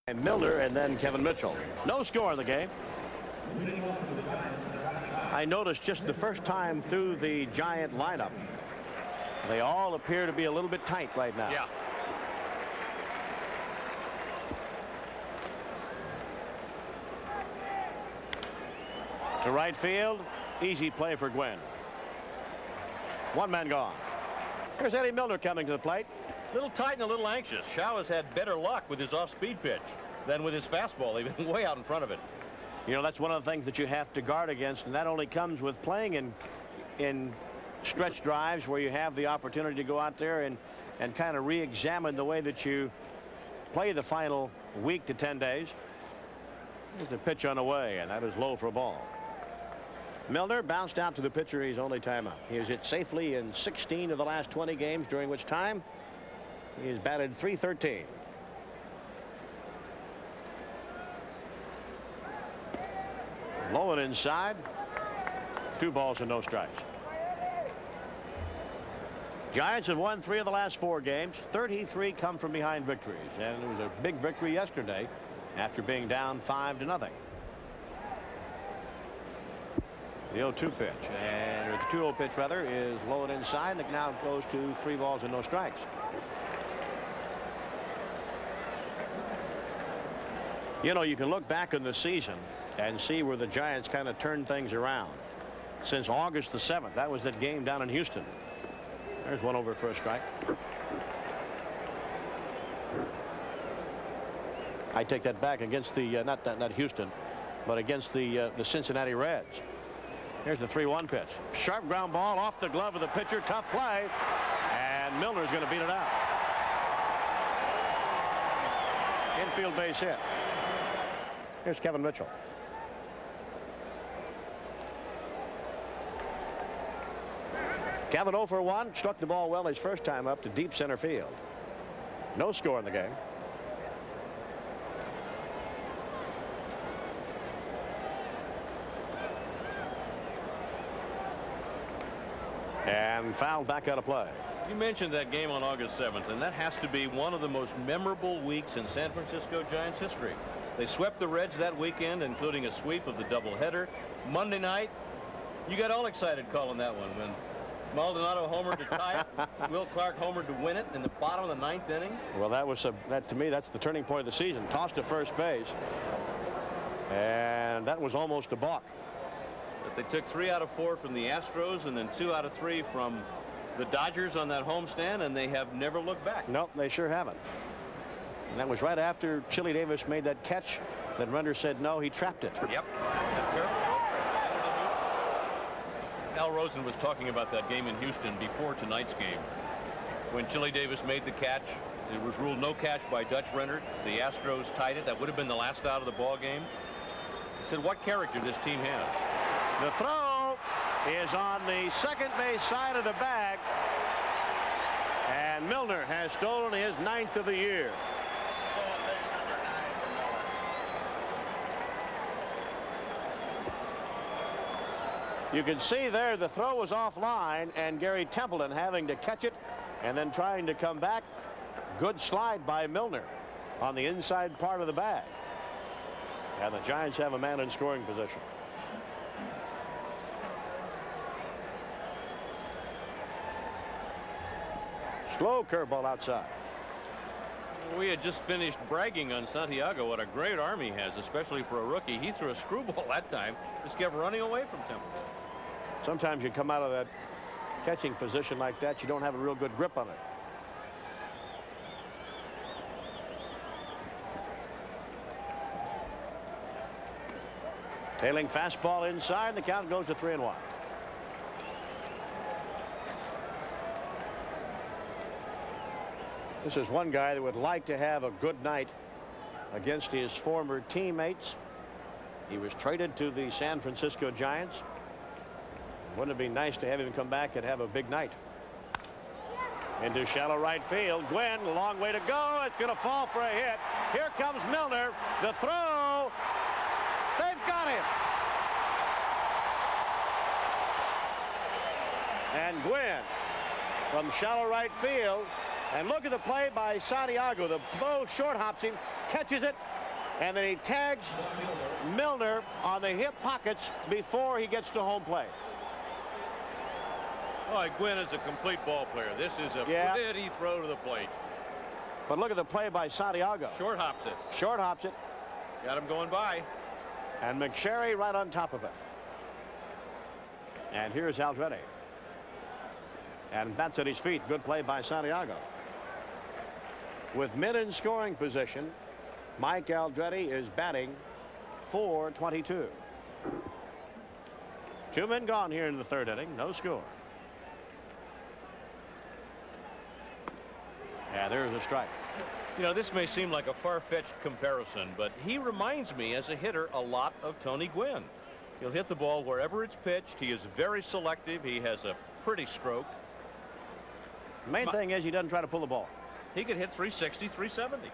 And Milner and then Kevin Mitchell. No score in the game. I noticed just the first time through the Giant lineup, they all appear to be a little bit tight right now. Yeah. To right field. Easy play for Gwynn. One man gone. Here's Eddie Milner coming to the plate. A little tight and a little anxious. Shaw has had better luck with his off-speed pitch than with his fastball. He's been way out in front of it. You know, that's one of the things that you have to guard against, and that only comes with playing in stretch drives where you have the opportunity to go out there and kind of re-examine the way that you play the final week to 10 days. There's a pitch on the way, and that is low for a ball. Milner bounced out to the pitcher his only timeout. He has hit safely in 16 of the last 20 games, during which time he has batted .313. Low and inside. 2 balls and no strikes. Giants have won 3 of the last 4 games. 33 come from behind victories, and it was a big victory yesterday after being down 5-0. The 0-2 pitch, and the 2-0 pitch rather, is low and inside, and it now goes to 3 balls and no strikes. You know, you can look back in the season and see where the Giants kind of turned things around. Since August the 7th, that was that game down in Houston. There's one over for a strike. I take that back, against the not Houston, but against the Cincinnati Reds. Here's the 3-1 pitch. Sharp ground ball off the glove of the pitcher. Tough play, and Milner's going to beat it out. Infield base hit. Here's Kevin Mitchell. Kevin 0 for 1, struck the ball well his first time up to deep center field. No score in the game. And fouled back out of play. You mentioned that game on August 7th, and that has to be one of the most memorable weeks in San Francisco Giants history. They swept the Reds that weekend, including a sweep of the doubleheader. Monday night, you got all excited calling that one when Maldonado homered to tie it. Will Clark homered to win it in the bottom of the 9th inning. Well, that to me, that's the turning point of the season. Tossed to first base, and that was almost a balk. But they took 3 out of 4 from the Astros and then 2 out of 3 from the Dodgers on that homestand, and they have never looked back. Nope, they sure haven't. And that was right after Chili Davis made that catch that Render said no, he trapped it. Yep. Al Rosen was talking about that game in Houston before tonight's game. When Chili Davis made the catch, it was ruled no catch by Dutch Render. The Astros tied it. That would have been the last out of the ball game. He said what character this team has. The throw is on the second base side of the bag, and Milner has stolen his 9th of the year. You can see there the throw was offline, and Gary Templeton having to catch it and then trying to come back. Good slide by Milner on the inside part of the bag, and the Giants have a man in scoring position. Slow curveball outside. We had just finished bragging on Santiago what a great arm he has, especially for a rookie. He threw a screwball that time. Just kept running away from Temple. Sometimes you come out of that catching position like that, you don't have a real good grip on it. Tailing fastball inside. The count goes to 3-1. This is one guy that would like to have a good night against his former teammates. He was traded to the San Francisco Giants. Wouldn't it be nice to have him come back and have a big night? Into shallow right field. Gwynn, a long way to go. It's going to fall for a hit. Here comes Milner. The throw. They've got him. And Gwynn from shallow right field And look at the play by Santiago. The throw short hops him, catches it, and then he tags Milner on the hip pockets before he gets to home plate. Boy, Gwynn is a complete ball player. This is a pretty throw to the plate. But look at the play by Santiago. Short hops it. Short hops it. Got him going by. And McSherry right on top of it. And here's Aldrete. And that's at his feet. Good play by Santiago. With men in scoring position, Mike Aldrete is batting .422. 2 men gone here in the 3rd inning. No score. Yeah, there's a strike. You know, this may seem like a far-fetched comparison, but he reminds me as a hitter a lot of Tony Gwynn. He'll hit the ball wherever it's pitched. He is very selective. He has a pretty stroke. The main thing is he doesn't try to pull the ball. He could hit 360, 370.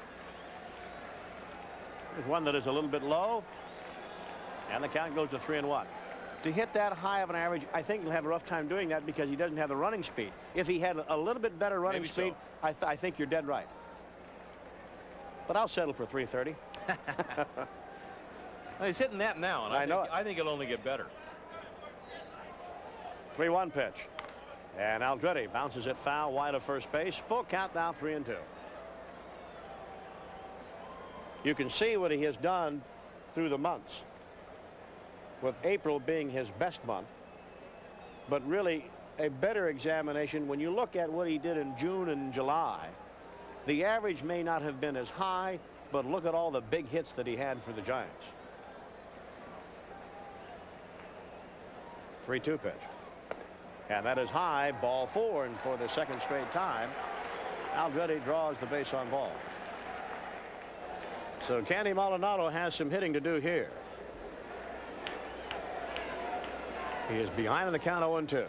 There's one that is a little bit low. And the count goes to 3-1. To hit that high of an average, I think he'll have a rough time doing that because he doesn't have the running speed. If he had a little bit better running speed, so. I think you're dead right. But I'll settle for 330. Well, he's hitting that now, and I think it'll only get better. 3-1 pitch. And Aldrete bounces it foul wide of first base. Full count now, 3-2. You can see what he has done through the months, with April being his best month. But really a better examination when you look at what he did in June and July. The average may not have been as high, but look at all the big hits that he had for the Giants. 3-2 pitch. And that is high, ball 4, and for the 2nd straight time, Aldrete draws the base on ball. So Candy Maldonado has some hitting to do here. He is behind in the count 0-2.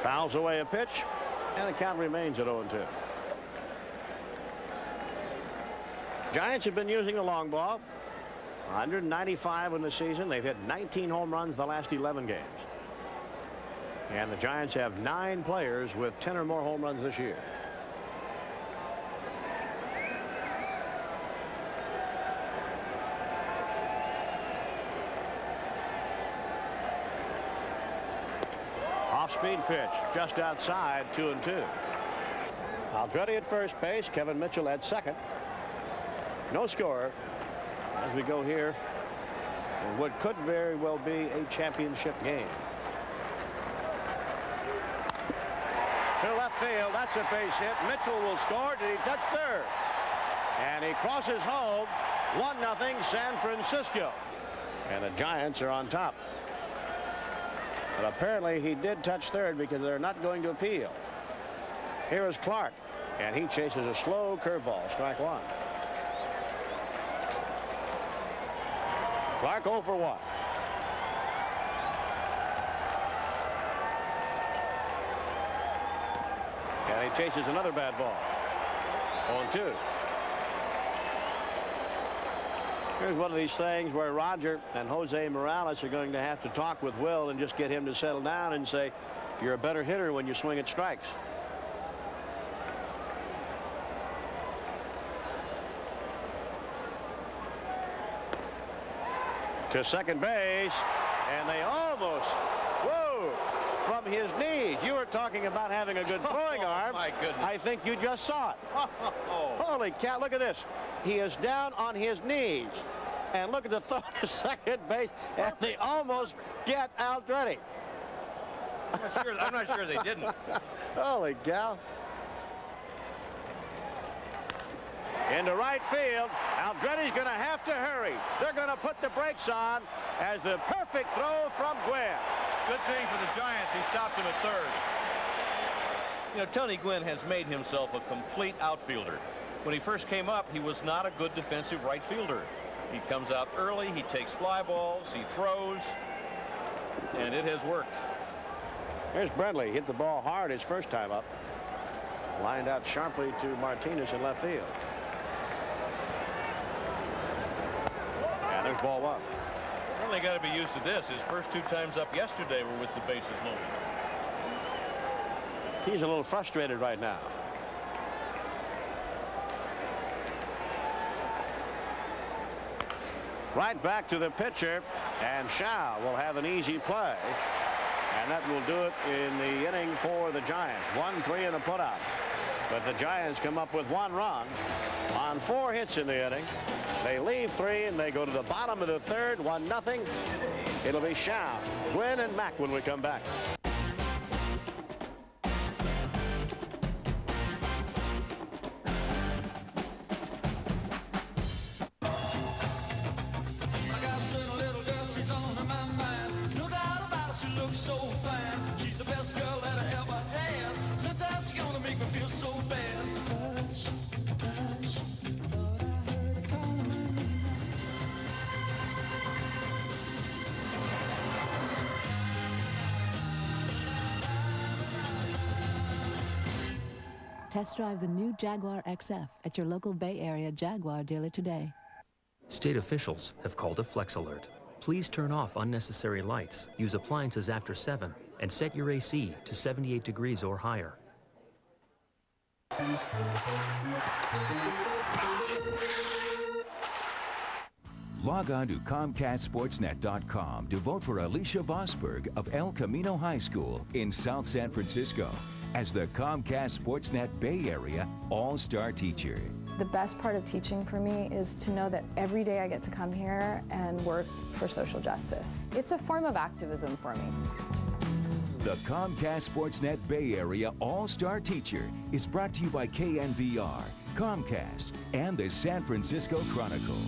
Fouls away a pitch, and the count remains at 0-2. Giants have been using the long ball. 195 in the season. They've hit 19 home runs the last 11 games. And the Giants have 9 players with 10 or more home runs this year. Off-speed pitch just outside, 2-2. Aldrete at first base. Kevin Mitchell at second. No score as we go here in what could very well be a championship game. To left field. That's a base hit. Mitchell will score. Did he touch third? And he crosses home. 1-0 San Francisco. And the Giants are on top. But apparently he did touch third because they're not going to appeal. Here is Clark. And he chases a slow curveball. Strike 1. Clark 0 for 1. And he chases another bad ball. 0-2. Here's one of these things where Roger and Jose Morales are going to have to talk with Will and just get him to settle down and say, you're a better hitter when you swing at strikes. To second base, and they almost, whoa, from his knees. You were talking about having a good throwing arm. My goodness. I think you just saw it. Holy cow, look at this. He is down on his knees. And look at the throw to second base, and they almost get Aldrete. I'm not sure they didn't. Holy cow. Into right field. Aldrete's going to have to hurry. They're going to put the brakes on as the perfect throw from Gwynn. Good thing for the Giants. He stopped him at third. You know, Tony Gwynn has made himself a complete outfielder. When he first came up, he was not a good defensive right fielder. He comes out early. He takes fly balls. He throws. And it has worked. Here's Brenly. Hit the ball hard his first time up. Lined out sharply to Martinez in left field. ball one. Really got to be used to this. His first 2 times up yesterday were with the bases loaded. He's a little frustrated right now. Right back to the pitcher, and Shaw will have an easy play, and that will do it in the inning for the Giants. 1-3 and a putout. But the Giants come up with 1 run on 4 hits in the inning. They leave 3 and they go to the bottom of the 3rd, 1-0. It'll be Shaw, Gwynn, and Mack when we come back. Test drive the new Jaguar XF at your local Bay Area Jaguar dealer today. State officials have called a Flex Alert. Please turn off unnecessary lights, use appliances after 7, and set your AC to 78 degrees or higher. Log on to ComcastSportsNet.com to vote for Alicia Vosberg of El Camino High School in South San Francisco as the Comcast Sportsnet Bay Area All-Star Teacher. The best part of teaching for me is to know that every day I get to come here and work for social justice. It's a form of activism for me. The Comcast Sportsnet Bay Area All-Star Teacher is brought to you by KNVR, Comcast, and the San Francisco Chronicle.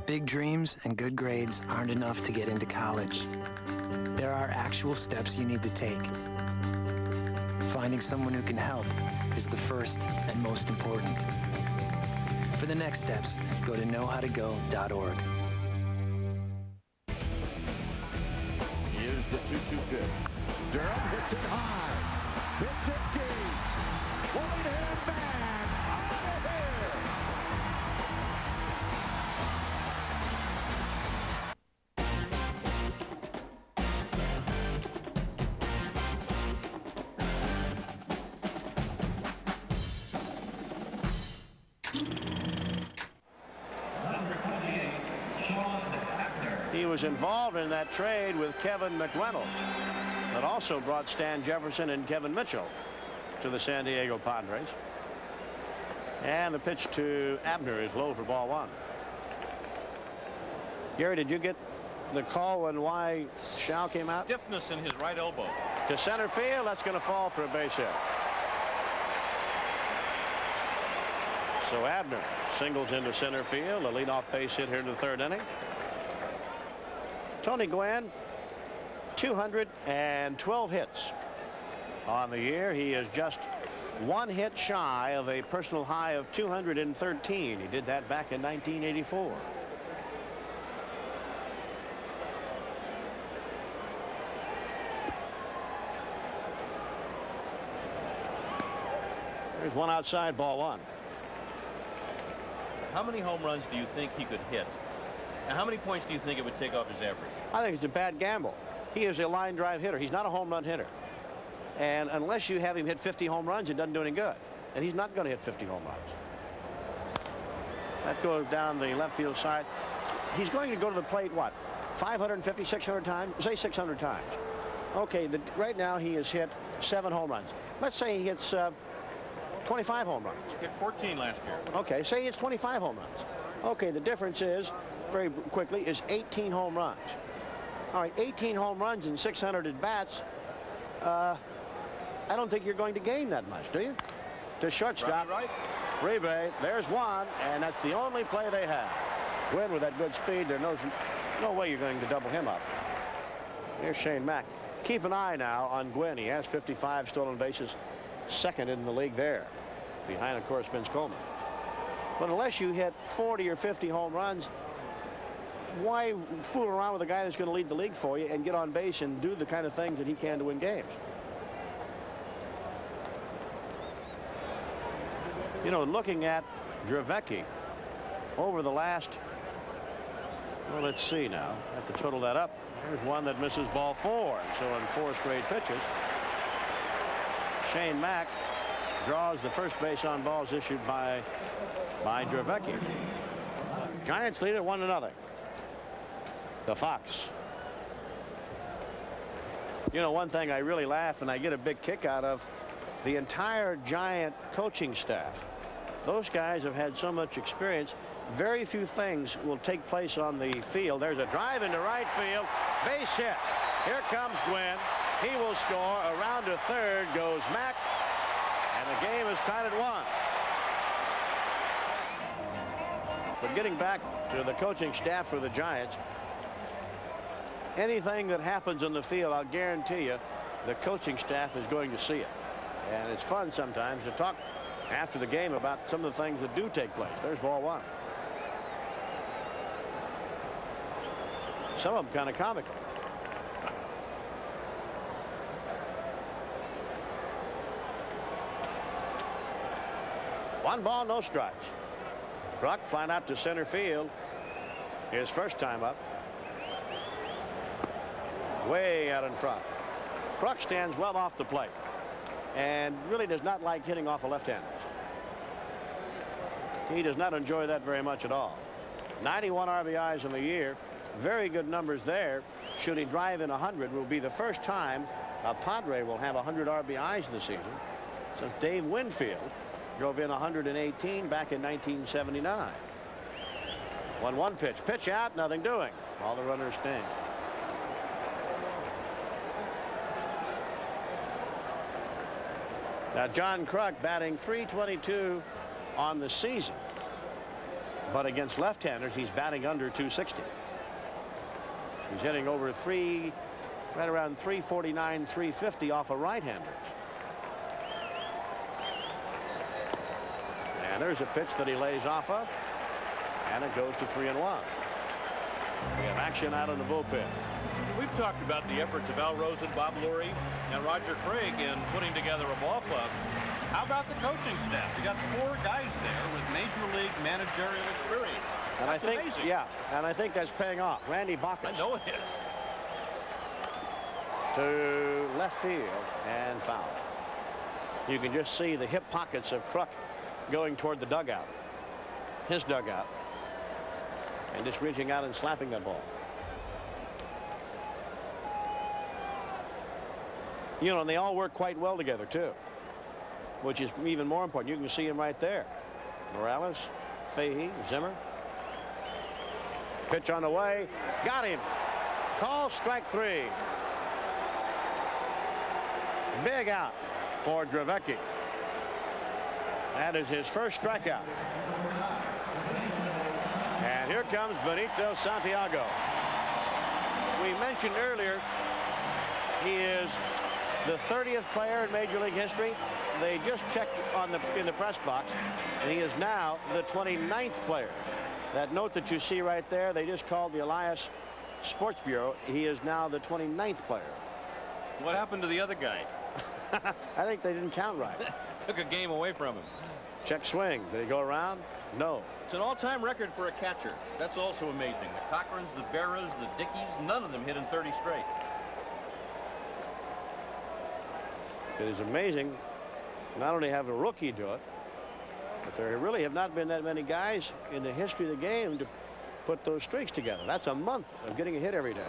Big dreams and good grades aren't enough to get into college. There are actual steps you need to take. Finding someone who can help is the first and most important. For the next steps, go to knowhowtogo.org. Here's the 2-2 pitch. Durham hits it high. Hits it deep. One-hand man out of here. He was involved in that trade with Kevin McReynolds that also brought Stan Jefferson and Kevin Mitchell to the San Diego Padres. And the pitch to Abner is low for ball one. Gary, did you get the call on why Shaw came out? Stiffness in his right elbow. To center field, that's going to fall for a base hit. So Abner singles into center field, a leadoff base hit here in the 3rd inning. Tony Gwynn, 212 hits on the year. He is just 1 hit shy of a personal high of 213. He did that back in 1984. There's one outside, ball one. How many home runs do you think he could hit? Now, how many points do you think it would take off his average? I think it's a bad gamble. He is a line drive hitter. He's not a home run hitter. And unless you have him hit 50 home runs, it doesn't do any good. And he's not going to hit 50 home runs. That goes down the left field side. He's going to go to the plate, what, 550, 600 times? Say 600 times. Okay, right now he has hit 7 home runs. Let's say he hits 25 home runs. He hit 14 last year. Okay, say he hits 25 home runs. Okay, the difference is, very quickly, is 18 home runs. All right, 18 home runs and 600 at-bats. I don't think you're going to gain that much, do you? To shortstop. Right. Rebe, there's one, and that's the only play they have. Gwynn with that good speed, there's no way you're going to double him up. Here's Shane Mack. Keep an eye now on Gwynn. He has 55 stolen bases, 2nd in the league there, behind, of course, Vince Coleman. But unless you hit 40 or 50 home runs, why fool around with a guy that's going to lead the league for you and get on base and do the kind of things that he can to win games? You know, looking at Dravecky over the last, well, let's see now. I have to total that up. There's one that misses ball 4. So in 4 straight pitches, Shane Mack draws the first base on balls issued by Dravecky. Giants lead it 1-0. The Fox. You know, one thing I really laugh and I get a big kick out of, the entire Giant coaching staff. Those guys have had so much experience. Very few things will take place on the field. There's a drive into right field. Base hit. Here comes Gwynn. He will score. Around to third goes Mack. And the game is tied at 1. But getting back to the coaching staff for the Giants, anything that happens on the field, I'll guarantee you, the coaching staff is going to see it. And it's fun sometimes to talk after the game about some of the things that do take place. There's ball 1. Some of them kind of comical. One ball, no strikes. Kruk flying out to center field. His first time up. Way out in front. Kruk stands well off the plate and really does not like hitting off a left-hander. He does not enjoy that very much at all. 91 RBIs in the year. Very good numbers there. Should he drive in 100, will be the first time a Padre will have 100 RBIs this season since Dave Winfield drove in 118 back in 1979. 1-1 pitch. Pitch out, nothing doing. All the runners stand. Now John Kruk batting .322 on the season, but against left-handers he's batting under .260. He's hitting over right around .349, .350 off of right-handers. And there's a pitch that he lays off of, and it goes to 3-1. We have action out in the bullpen. We've talked about the efforts of Al Rosen, Bob Lurie, and Roger Craig in putting together a ball club. How about the coaching staff? You got 4 guys there with major league managerial experience. And That's amazing. Yeah, and I think that's paying off. Randy Bacchus. I know it is. To left field and foul. You can just see the hip pockets of Kruk going toward the dugout, his dugout, and just reaching out and slapping that ball. You know, and they all work quite well together too, which is even more important. You can see him right there. Morales, Fahey, Zimmer. Pitch on the way. Got him. Call strike 3. Big out for Dravecky. That is his first strikeout. And here comes Benito Santiago. We mentioned earlier he is the 30th player in Major League history. They just checked in the press box, and he is now the 29th player. That note that you see right there, they just called the Elias Sports Bureau. He is now the 29th player. What happened to the other guy? I think they didn't count right. Took a game away from him. Check swing. Did he go around? No. It's an all-time record for a catcher. That's also amazing. The Cochrans, the Berras, the Dickies, none of them hit in 30 straight. It is amazing not only have a rookie do it, but there really have not been that many guys in the history of the game to put those streaks together. That's a month of getting a hit every day.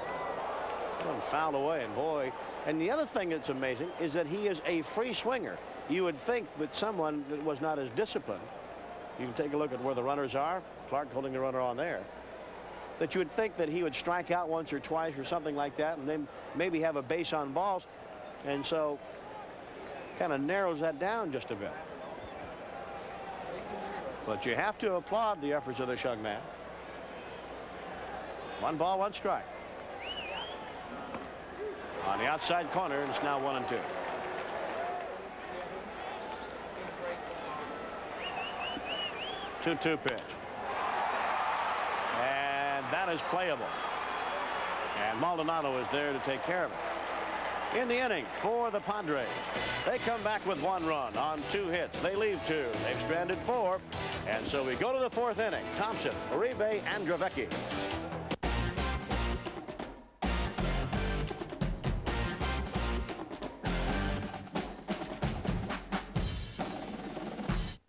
One fouled away, and boy. And the other thing that's amazing is that he is a free swinger. You would think that someone that was not as disciplined, you can take a look at where the runners are, Clark holding the runner on there, that you would think that he would strike out once or twice or something like that, and then maybe have a base on balls, and so kind of narrows that down just a bit. But you have to applaud the efforts of this young man. 1 ball, 1 strike. On the outside corner, and it's now 1-2. Two pitch. And that that is playable. And Maldonado is there to take care of it. In the inning for the Padres, they come back with 1 run on 2 hits. They leave 2. They've stranded 4. And so we go to the 4th inning. Thompson, Uribe, and Dravecky.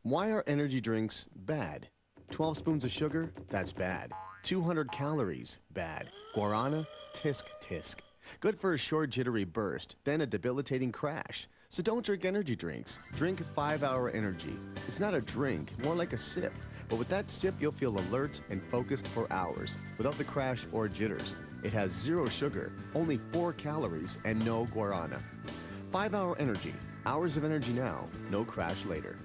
Why are energy drinks bad? 12 spoons of sugar? That's bad. 200 calories? Bad. Guarana? Tisk, tisk. Good for a short jittery burst, then a debilitating crash. So don't drink energy drinks. Drink 5-Hour Energy. It's not a drink, more like a sip. But with that sip, you'll feel alert and focused for hours, without the crash or jitters. It has 0 sugar, only 4 calories, and no guarana. 5-Hour Energy. Hours of energy now, no crash later.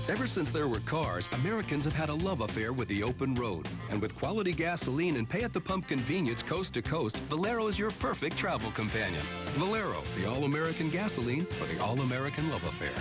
Ever since there were cars, Americans have had a love affair with the open road. And with quality gasoline and pay-at-the-pump convenience coast to coast, Valero is your perfect travel companion. Valero, the all-American gasoline for the all-American love affair.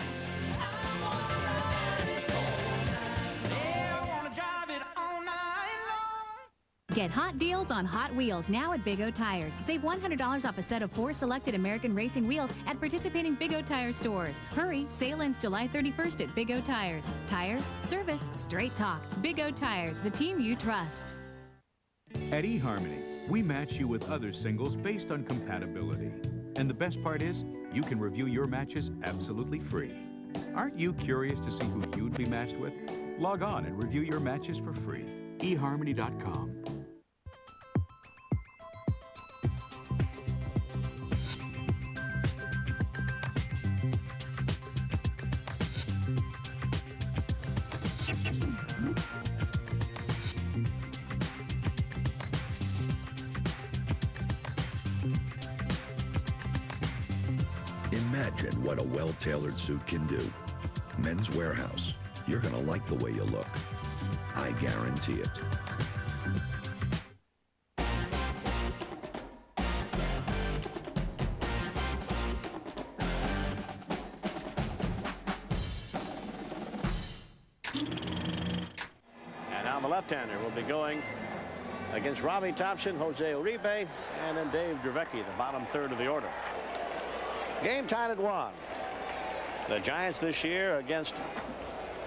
Get hot deals on Hot Wheels now at Big O Tires. Save $100 off a set of 4 selected American racing wheels at participating Big O Tire stores. Hurry, sale ends July 31st at Big O Tires. Tires, service, straight talk. Big O Tires, the team you trust. At eHarmony, we match you with other singles based on compatibility. And the best part is, you can review your matches absolutely free. Aren't you curious to see who you'd be matched with? Log on and review your matches for free. eHarmony.com. Imagine what a well-tailored suit can do. Men's Warehouse. You're going to like the way you look. I guarantee it. And now the left-hander will be going against Robbie Thompson, Jose Uribe, and then Dave Dravecky, the bottom third of the order. Game tied at 1. The Giants this year against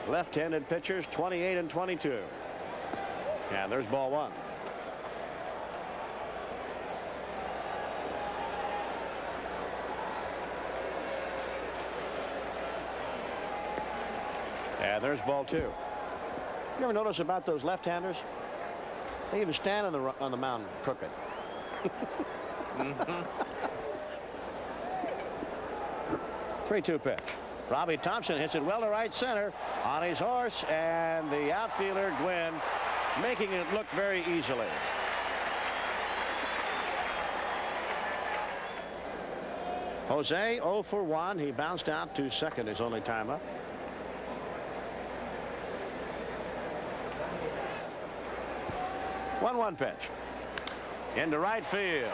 left-handed pitchers, 28 and 22. And there's ball 1. And there's ball 2. You ever notice about those left-handers? They even stand on the mound crooked. Mm-hmm. 3-2 pitch. Robbie Thompson hits it well to right center on his horse, and the outfielder Gwynn making it look very easily. Jose 0 for 1. He bounced out to second, his only time up. One pitch into right field.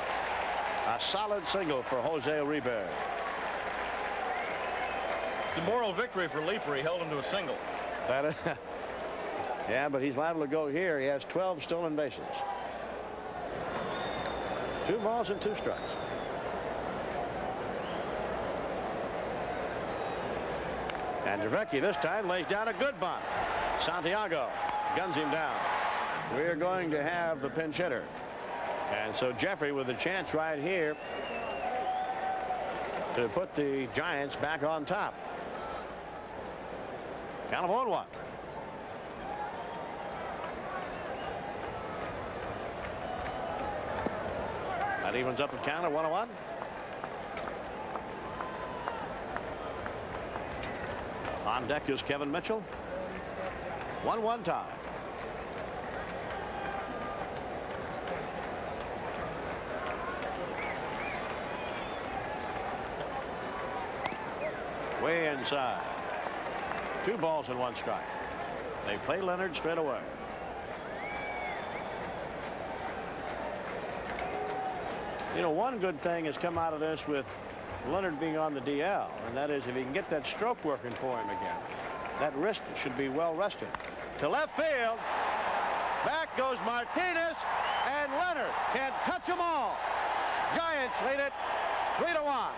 A solid single for Jose Uribe. It's a moral victory for Leeper. He held him to a single. Yeah, but he's liable to go here. He has 12 stolen bases. 2 balls and 2 strikes. And Dravecky this time lays down a good bunt. Santiago guns him down. We're going to have the pinch hitter. And so Jeffrey with a chance right here to put the Giants back on top. Count of 1-1. That evens up the count of 1-1. On deck is Kevin Mitchell. 1-1 tie. Way inside. 2 balls and 1 strike. They play Leonard straight away. You know, one good thing has come out of this with Leonard being on the DL, and that is if he can get that stroke working for him again. That wrist should be well rested. To left field. Back goes Martinez, and Leonard can't touch them all. Giants lead it 3-1.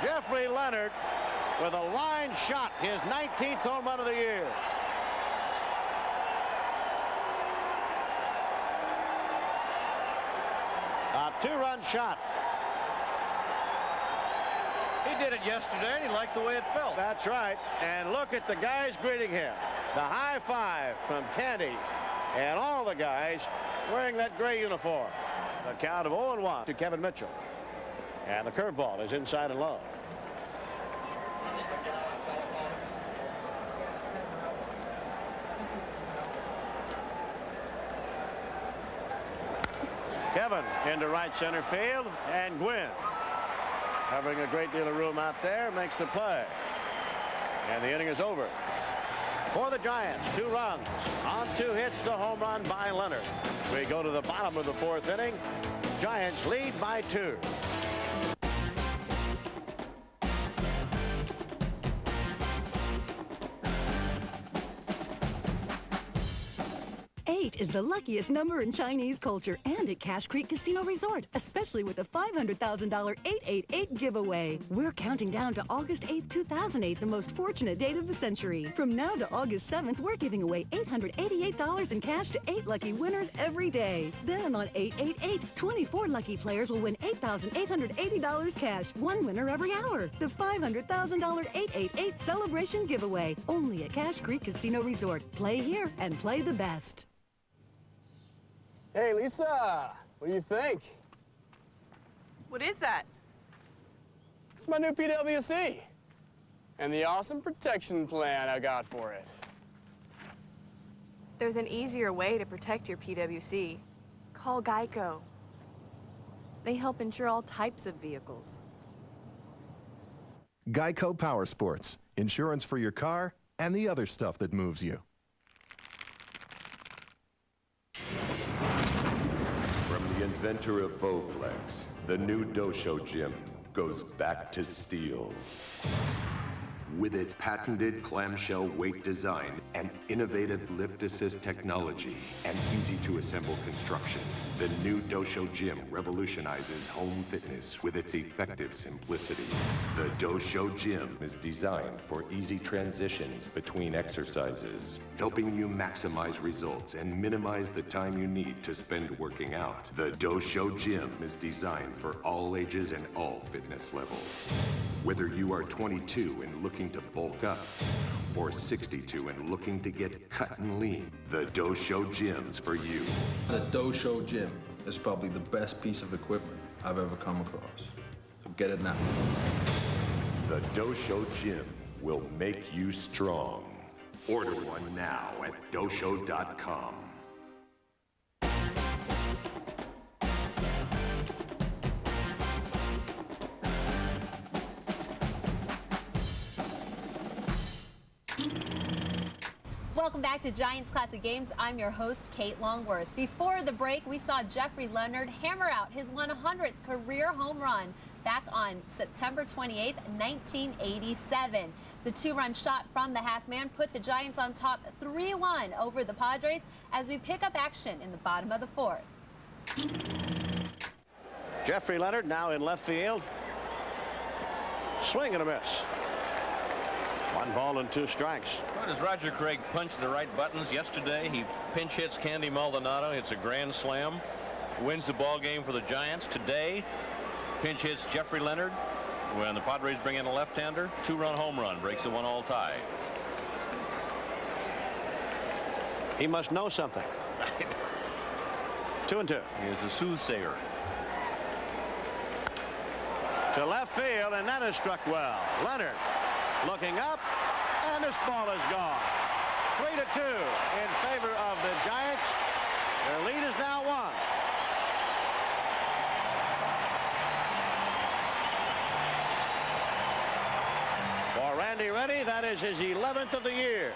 Jeffrey Leonard with a line shot, his 19th home run of the year. A two-run shot. He did it yesterday, and he liked the way it felt. That's right. And look at the guys greeting him. The high five from Candy and all the guys wearing that gray uniform. The count of 0-1 to Kevin Mitchell. And the curveball is inside and low. Kevin into right center field, and Gwynn, having a great deal of room out there, makes the play. And the inning is over. For the Giants, 2 runs on 2 hits, the home run by Leonard. We go to the bottom of the 4th inning. Giants lead by 2. 8 is the luckiest number in Chinese culture and at Cache Creek Casino Resort, especially with the $500,000 888 giveaway. We're counting down to August 8th, 2008, the most fortunate date of the century. From now to August 7th, we're giving away $888 in cash to 8 lucky winners every day. Then on 888, 24 lucky players will win $8,880 cash, 1 winner every hour. The $500,000 888 celebration giveaway, only at Cache Creek Casino Resort. Play here and play the best. Hey, Lisa, what do you think? What is that? It's my new PWC and the awesome protection plan I got for it. There's an easier way to protect your PWC. Call Geico. They help insure all types of vehicles. Geico Power Sports. Insurance for your car and the other stuff that moves you. From the inventor of Bowflex, the new Dosho Gym goes back to steel. With its patented clamshell weight design and innovative lift assist technology and easy-to-assemble construction, the new Dosho Gym revolutionizes home fitness with its effective simplicity. The Dosho Gym is designed for easy transitions between exercises, helping you maximize results and minimize the time you need to spend working out. The Dosho Gym is designed for all ages and all fitness levels. Whether you are 22 and looking to bulk up, or 62 and looking to get cut and lean, the Dosho Gym's for you. The Dosho Gym is probably the best piece of equipment I've ever come across. So get it now. The Dosho Gym will make you strong. Order one now at dosho.com. Welcome back to Giants Classic Games. I'm your host, Kate Longworth. Before the break, we saw Jeffrey Leonard hammer out his 100th career home run back on September 28th, 1987. The 2-run shot from the half man put the Giants on top 3-1 over the Padres as we pick up action in the bottom of the 4th. Jeffrey Leonard now in left field. Swing and a miss. 1 ball and 2 strikes. Well, does Roger Craig punch the right buttons? Yesterday, he pinch hits Candy Maldonado. It's a grand slam. Wins the ball game for the Giants. Today, pinch hits Jeffrey Leonard. When the Padres bring in a left-hander, 2-run home run breaks the 1-all tie. He must know something. 2-2. He is a soothsayer. To left field, and that is struck well. Leonard looking up, and this ball is gone. 3-2 in favor of the Giants. Their lead is now 1. For Randy already. That is his 11th of the year.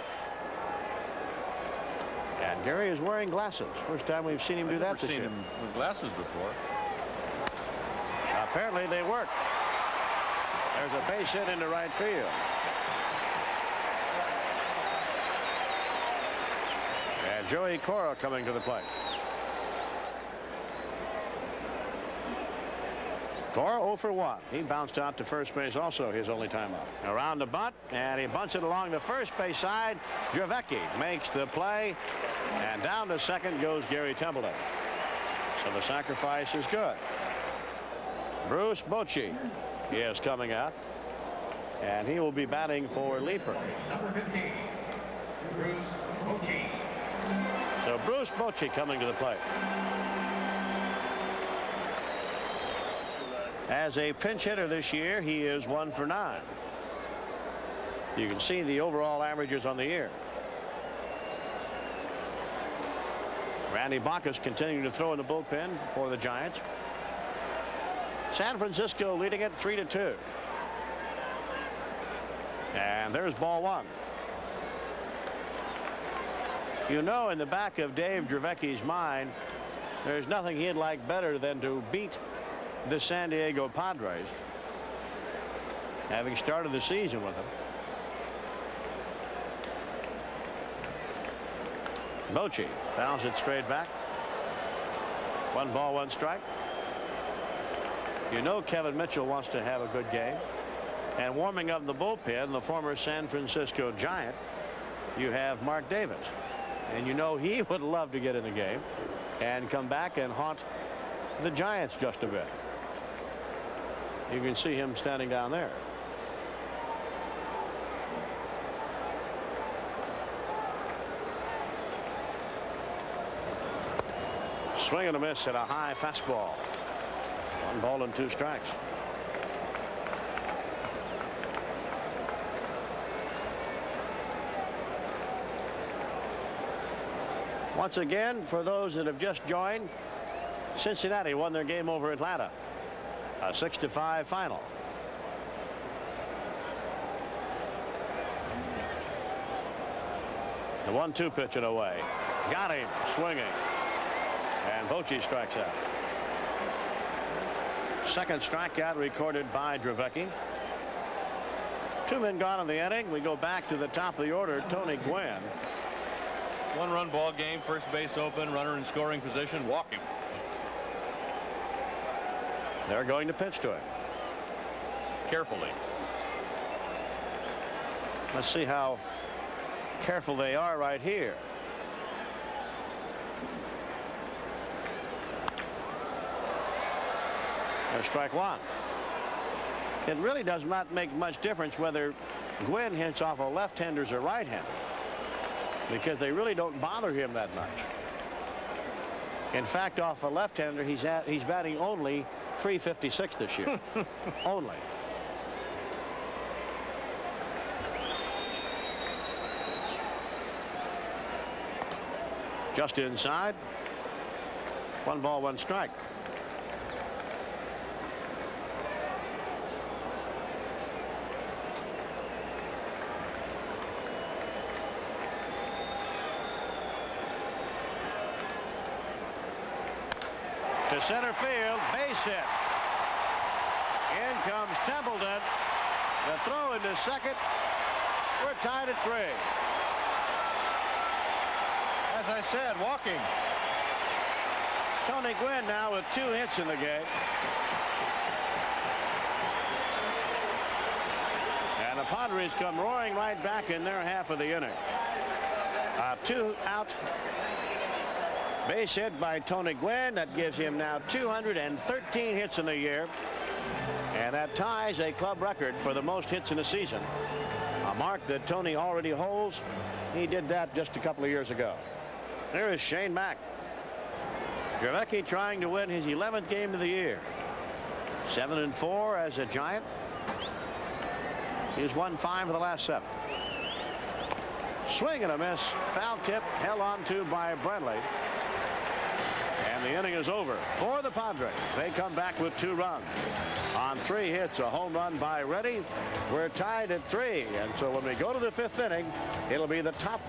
And Gary is wearing glasses. First time we've seen him do that this year. I've never seen him with glasses before. Apparently they work. There's a base hit into right field. And Joey Cora coming to the plate. Cora 0 for 1. He bounced out to first base also, his only time up. Around the bunt, and he bunts it along the first base side. Dravecky makes the play, and down to second goes Gary Templeton. So the sacrifice is good. Bruce Bochy is coming out, and he will be batting for Leeper. Number 15, Bruce Bochy. So Bruce Bochy coming to the plate. As a pinch hitter this year, he is 1 for 9. You can see the overall averages on the year. Randy Bacchus continuing to throw in the bullpen for the Giants. San Francisco leading it 3-2. And there's ball 1. You know, in the back of Dave Dravecky's mind, there's nothing he'd like better than to beat the San Diego Padres, having started the season with them. Bochy fouls it straight back. 1 ball, 1 strike. You know Kevin Mitchell wants to have a good game. And warming up in the bullpen, the former San Francisco Giant, you have Mark Davis. And you know he would love to get in the game and come back and haunt the Giants just a bit. You can see him standing down there. Swing and a miss at a high fastball. 1 ball and 2 strikes. Once again, for those that have just joined, Cincinnati won their game over Atlanta. A 6-5 final. The 1-2 pitch and away. Got him swinging. And Bochy strikes out. Second strikeout recorded by Dravecky. 2 men gone in the inning. We go back to the top of the order. Tony Gwynn. 1-run ball game. First base open. Runner in scoring position. Walk him. They're going to pitch to him. Carefully. Let's see how careful they are right here. There's strike 1. It really does not make much difference whether Gwynn hits off of left-handers or right-handers, because they really don't bother him that much. In fact, off a left-hander, he's batting only .356 this year. Only. Just inside. 1 ball, 1 strike. To center field, base hit. In comes Templeton. The throw into second. We're tied at 3. As I said, walking. Tony Gwynn now with 2 hits in the game. And the Padres come roaring right back in their half of the inning. 2 out. Base hit by Tony Gwynn. That gives him now 213 hits in the year. And that ties a club record for the most hits in a season. A mark that Tony already holds. He did that just a couple of years ago. There is Shane Mack. Dravecky trying to win his 11th game of the year. 7-4 as a Giant. He's won 5 of the last 7. Swing and a miss. Foul tip held on to by Bradley. And the inning is over for the Padres. They come back with 2 runs. on 3 hits, a home run by Reddy. We're tied at 3, and so when we go to the 5th inning, it'll be the top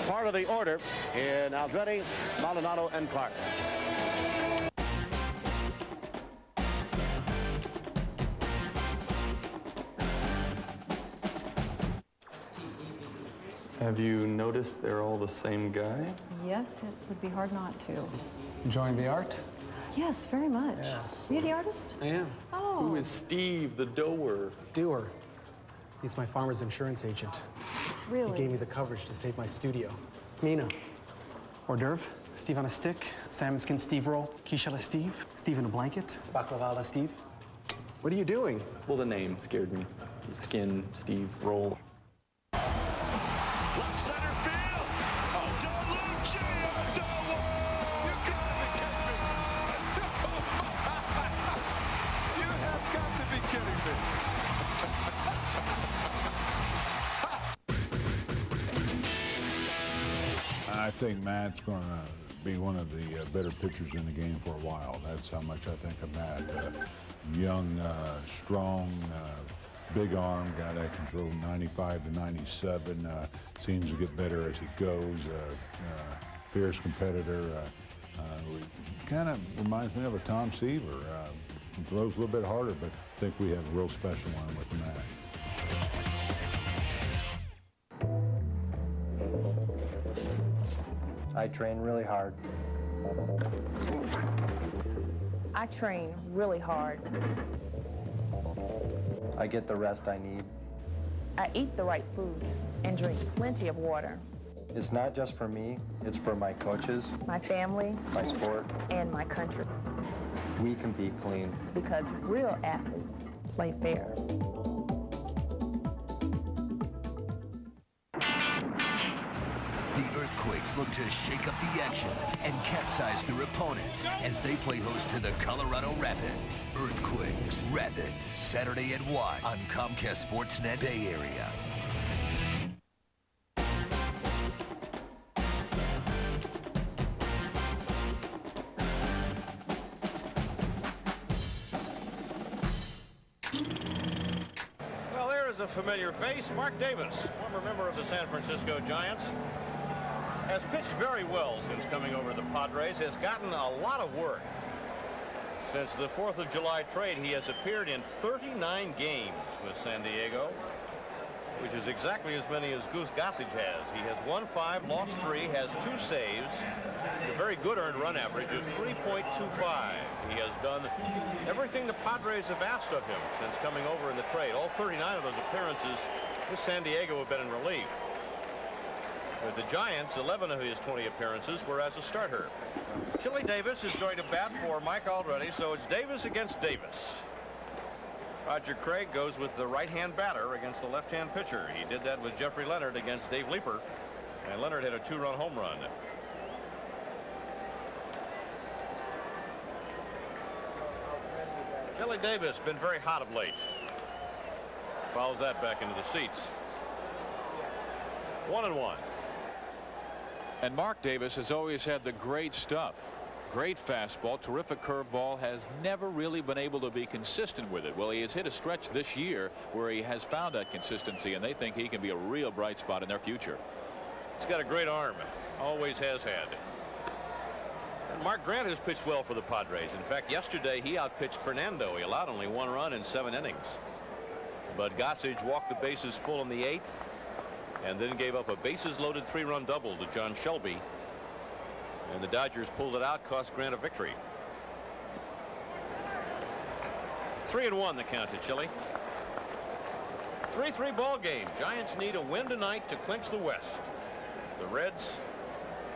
part of the order in Aldrete, Maldonado, and Clark. Have you noticed they're all the same guy? Yes, it would be hard not to. Enjoying the art? Yes, very much. Yeah. Are you the artist? I am. Oh. Who is Steve, the doer? Doer. He's my farmer's insurance agent. Really? He gave me the coverage to save my studio. Mina. Hors d'oeuvre, Steve on a stick, salmon skin Steve roll, quiche à la Steve, Steve in a blanket, baklava à la Steve. What are you doing? Well, the name scared me. Skin, Steve, roll. Left center field. Delucci on the wall. You gotta be kidding me. You have got to be kidding me. I think Matt's going to be one of the better pitchers in the game for a while. That's how much I think of Matt. Young, strong, big arm, guy that can throw 95 to 97. Seems to get better as he goes. Fierce competitor. Kind of reminds me of a Tom Seaver. He throws a little bit harder, but I think we have a real special one with Matt. I train really hard. I train really hard. I get the rest I need. I eat the right foods and drink plenty of water. It's not just for me, it's for my coaches, my family, my sport, and my country. We compete clean. Because real athletes play fair. The Earthquakes look to shake up the action and capsize their opponent as they play host to the Colorado Rapids. Earthquakes, Rapids, Saturday at 1 on Comcast Sportsnet Bay Area. Well, there is a familiar face. Mark Davis, former member of the San Francisco Giants, has pitched very well since coming over to the Padres, has gotten a lot of work. Since the 4th of July trade, he has appeared in 39 games with San Diego, which is exactly as many as Goose Gossage has. He has won 5, lost 3, has 2 saves, a very good earned run average of 3.25. He has done everything the Padres have asked of him since coming over in the trade. All 39 of those appearances with San Diego have been in relief. With the Giants, 11 of his 20 appearances were as a starter. Chili Davis is going to bat for Mike Aldrete, so it's Davis against Davis. Roger Craig goes with the right-hand batter against the left-hand pitcher. He did that with Jeffrey Leonard against Dave Leeper, and Leonard hit a 2-run home run. Chili Davis been very hot of late. Follows that back into the seats. 1-1. And Mark Davis has always had the great stuff. Great fastball, terrific curveball, has never really been able to be consistent with it. Well, he has hit a stretch this year where he has found that consistency, and they think he can be a real bright spot in their future. He's got a great arm, always has had. And Mark Grant has pitched well for the Padres. In fact, yesterday he outpitched Fernando. He allowed only 1 run in 7 innings. But Gossage walked the bases full in the 8th and then gave up a bases-loaded 3-run double to John Shelby. And the Dodgers pulled it out, cost Grant a victory. 3-1 the count to Chile. 3-3 ball game. Giants need a win tonight to clinch the West. The Reds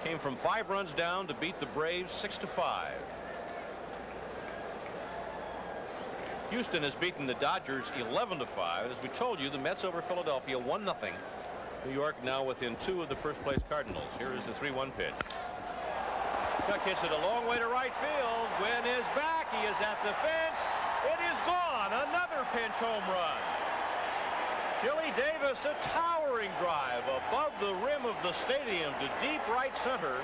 came from 5 runs down to beat the Braves 6-5. Houston has beaten the Dodgers 11-5. As we told you, the Mets over Philadelphia 1-0. New York now within 2 of the first-place Cardinals. Here is the 3-1 pitch. Chuck hits it a long way to right field. Gwynn is back. He is at the fence. It is gone. Another pinch home run. Chili Davis, a towering drive above the rim of the stadium to deep right center.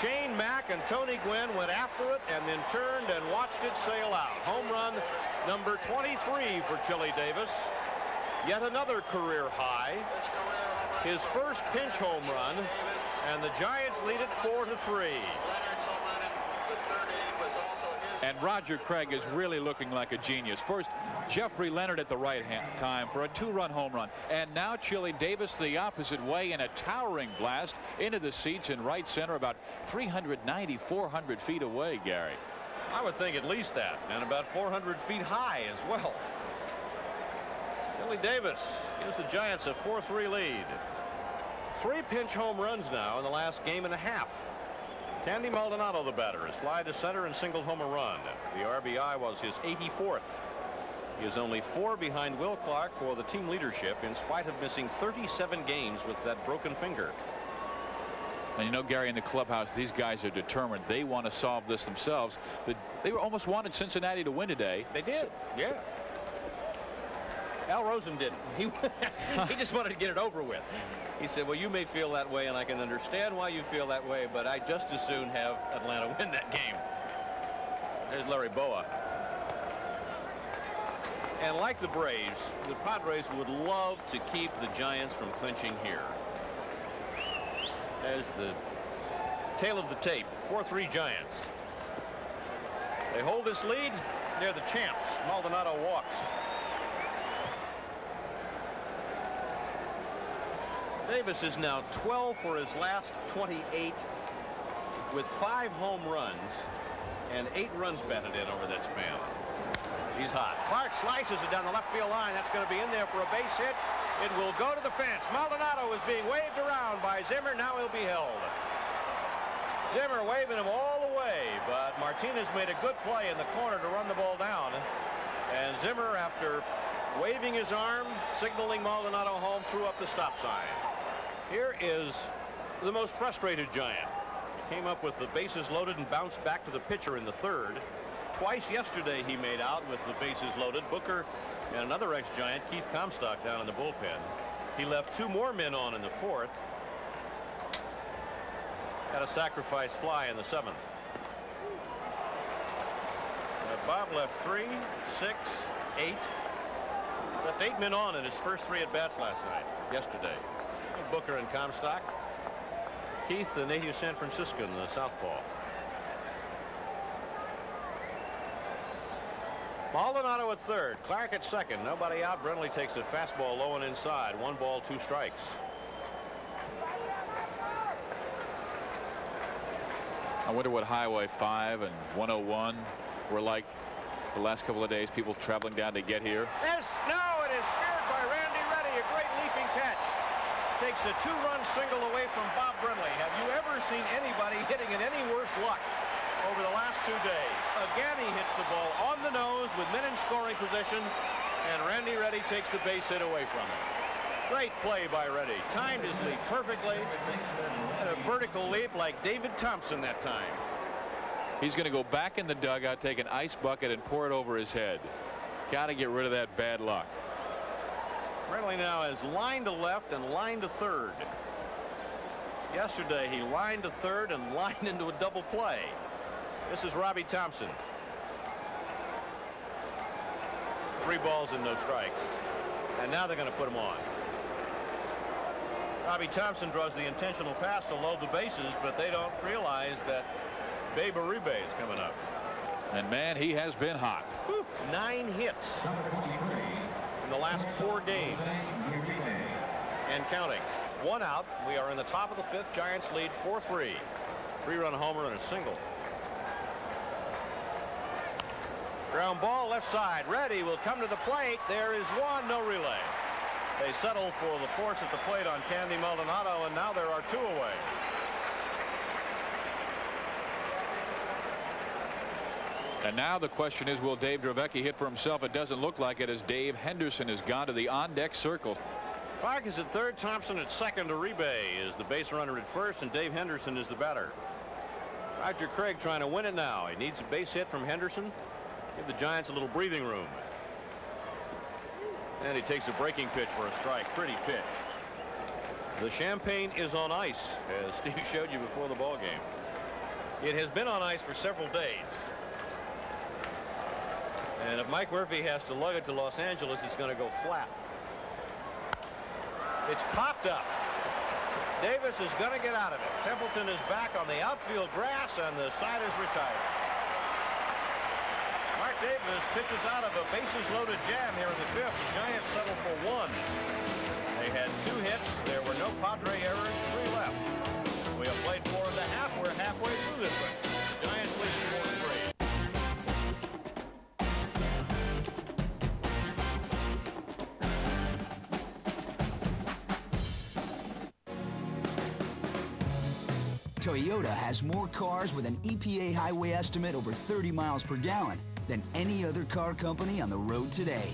Shane Mack and Tony Gwynn went after it and then turned and watched it sail out. Home run number 23 for Chili Davis. Yet another career high. His first pinch home run, and the Giants lead it 4-3. And Roger Craig is really looking like a genius. First, Jeffrey Leonard at the right time for a 2-run home run. And now Chili Davis the opposite way in a towering blast into the seats in right center, about 390, 400 feet away, Gary. I would think at least that, and about 400 feet high as well. Chili Davis gives the Giants a 4-3 lead. 3 pinch home runs now in the last game and a half. Candy Maldonado, the batter, has fly to center and singled home a run. The RBI was his 84th. He is only 4 behind Will Clark for the team leadership in spite of missing 37 games with that broken finger. And you know, Gary, in the clubhouse, these guys are determined. They want to solve this themselves. They almost wanted Cincinnati to win today. They did, yeah. Al Rosen didn't. He just wanted to get it over with. He said, well, you may feel that way, and I can understand why you feel that way, but I just as soon have Atlanta win that game. There's Larry Boa. And like the Braves, the Padres would love to keep the Giants from clinching here. There's the tail of the tape. 4-3 Giants. They hold this lead. They're the champs. Maldonado walks. Davis is now 12 for his last 28 with 5 home runs and 8 runs batted in over that span. He's hot. Clark slices it down the left field line. That's going to be in there for a base hit. It will go to the fence. Maldonado is being waved around by Zimmer. Now he'll be held. Zimmer waving him all the way, but Martinez made a good play in the corner to run the ball down. And Zimmer, after waving his arm, signaling Maldonado home, threw up the stop sign. Here is the most frustrated Giant. He came up with the bases loaded and bounced back to the pitcher in the 3rd. Twice yesterday he made out with the bases loaded. Booker and another ex-Giant, Keith Comstock, down in the bullpen. He left 2 more men on in the 4th. Had a sacrifice fly in the 7th. Bob left 3, 6, 8. Left 8 men on in his first 3 at-bats last night, yesterday. Booker and Comstock. Keith, the native San Franciscan, the southpaw. Maldonado at 3rd. Clark at 2nd. Nobody out. Brenly takes a fastball low and inside. 1 ball, 2 strikes. I wonder what Highway 5 and 101 were like the last couple of days. People traveling down to get here. Yes, no, it is speared by Randy Reddy. A great leaping catch. Takes a 2-run single away from Bob Brenly. Have you ever seen anybody hitting in any worse luck over the last 2 days? Again, he hits the ball on the nose with men in scoring position, and Randy Reddy takes the base hit away from him. Great play by Reddy. Timed his leap perfectly. Had a vertical leap like David Thompson that time. He's going to go back in the dugout, take an ice bucket, and pour it over his head. Got to get rid of that bad luck. Brenly now has line to left and line to 3rd. Yesterday he lined to 3rd and lined into a double play. This is Robbie Thompson. 3 balls and no strikes. And now they're going to put him on. Robbie Thompson draws the intentional pass to load the bases, but they don't realize that Babe Uribe is coming up. And man, he has been hot. 9 hits in the last 4 games and counting. 1 out. We are in the top of the 5th. Giants lead 4-3. 3-run homer and a single. Ground ball left side. Reddy will come to the plate. There is 1. No relay. They settle for the force at the plate on Candy Maldonado, and now there are 2 away. And now the question is, will Dave Dravecky hit for himself? It doesn't look like it, as Dave Henderson has gone to the on-deck circle. Clark is at 3rd. Thompson at 2nd. Uribe is the base runner at 1st, and Dave Henderson is the batter. Roger Craig trying to win it now. He needs a base hit from Henderson. Give the Giants a little breathing room. And he takes a breaking pitch for a strike. Pretty pitch. The champagne is on ice, as Steve showed you before the ball game. It has been on ice for several days. And if Mike Murphy has to lug it to Los Angeles, it's going to go flat. It's popped up. Davis is going to get out of it. Templeton is back on the outfield grass, and the side is retired. Mark Davis pitches out of a bases-loaded jam here in the fifth. The Giants settle for one. They had 2 hits. There were no Padre errors, 3 left. We have played 4 1/2. We're halfway through this one. The Giants lead 4-3. Toyota has more cars with an EPA highway estimate over 30 miles per gallon than any other car company on the road today.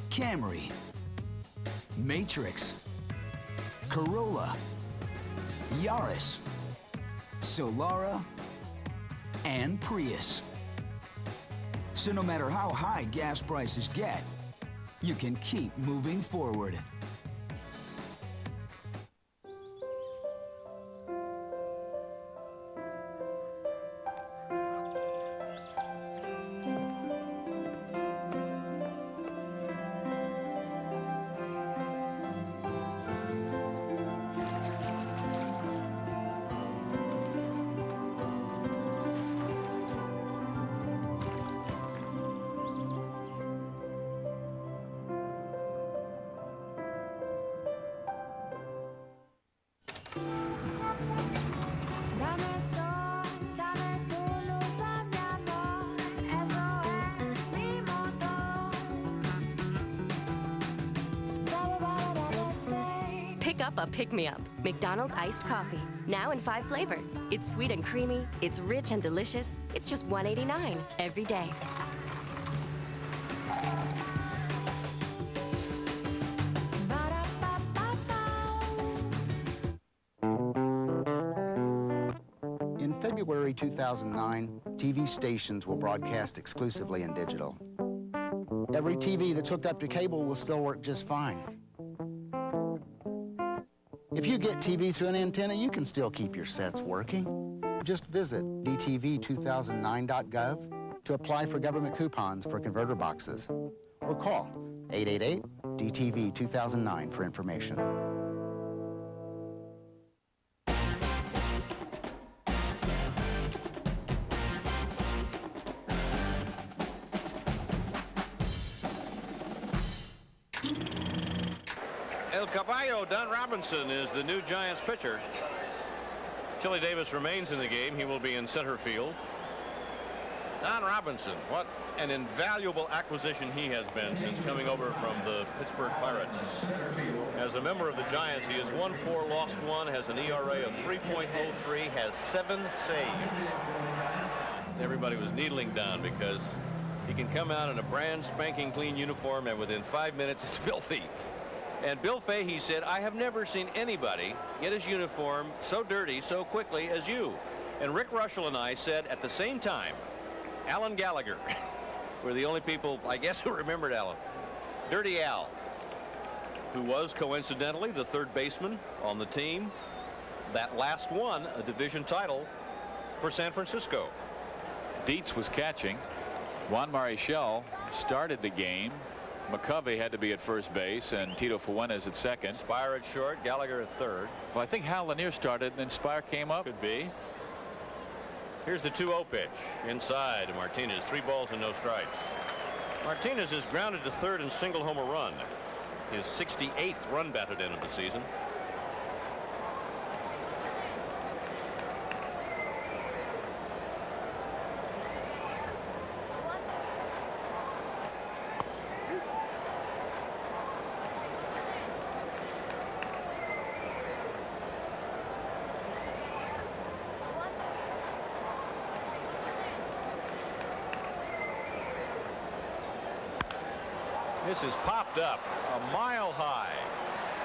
Camry, Matrix, Corolla, Yaris, Solara, and Prius. So no matter how high gas prices get, you can keep moving forward. Pick up a pick-me-up. McDonald's iced coffee. Now in 5 flavors. It's sweet and creamy. It's rich and delicious. It's just $1.89 every day. In February 2009, TV stations will broadcast exclusively in digital. Every TV that's hooked up to cable will still work just fine. If you get TV through an antenna, you can still keep your sets working. Just visit dtv2009.gov to apply for government coupons for converter boxes, or call 888-DTV-2009 for information. El Caballo, Don Robinson, is the new Giants pitcher. Chili Davis remains in the game. He will be in center field. Don Robinson, what an invaluable acquisition he has been since coming over from the Pittsburgh Pirates. As a member of the Giants, he has won 4, lost 1, has an ERA of 3.03, has 7 saves. Everybody was needling Don because he can come out in a brand spanking clean uniform, and within 5 minutes it's filthy. And Bill Fahey said, I have never seen anybody get his uniform so dirty so quickly as you. And Rick Russell and I said at the same time, Alan Gallagher. We're the only people, I guess, who remembered Alan. Dirty Al, who was coincidentally the 3rd baseman on the team that last won a division title for San Francisco. Dietz was catching. Juan Marichal started the game. McCovey had to be at first base, and Tito Fuentes at second. Spire at short, Gallagher at third. Well, I think Hal Lanier started, and then Spire came up. Could be. Here's the 2-0 pitch. Inside, Martinez, 3 balls and no strikes. Martinez is grounded to third and single home a run. His 68th run batted in of the season. This is popped up a mile high.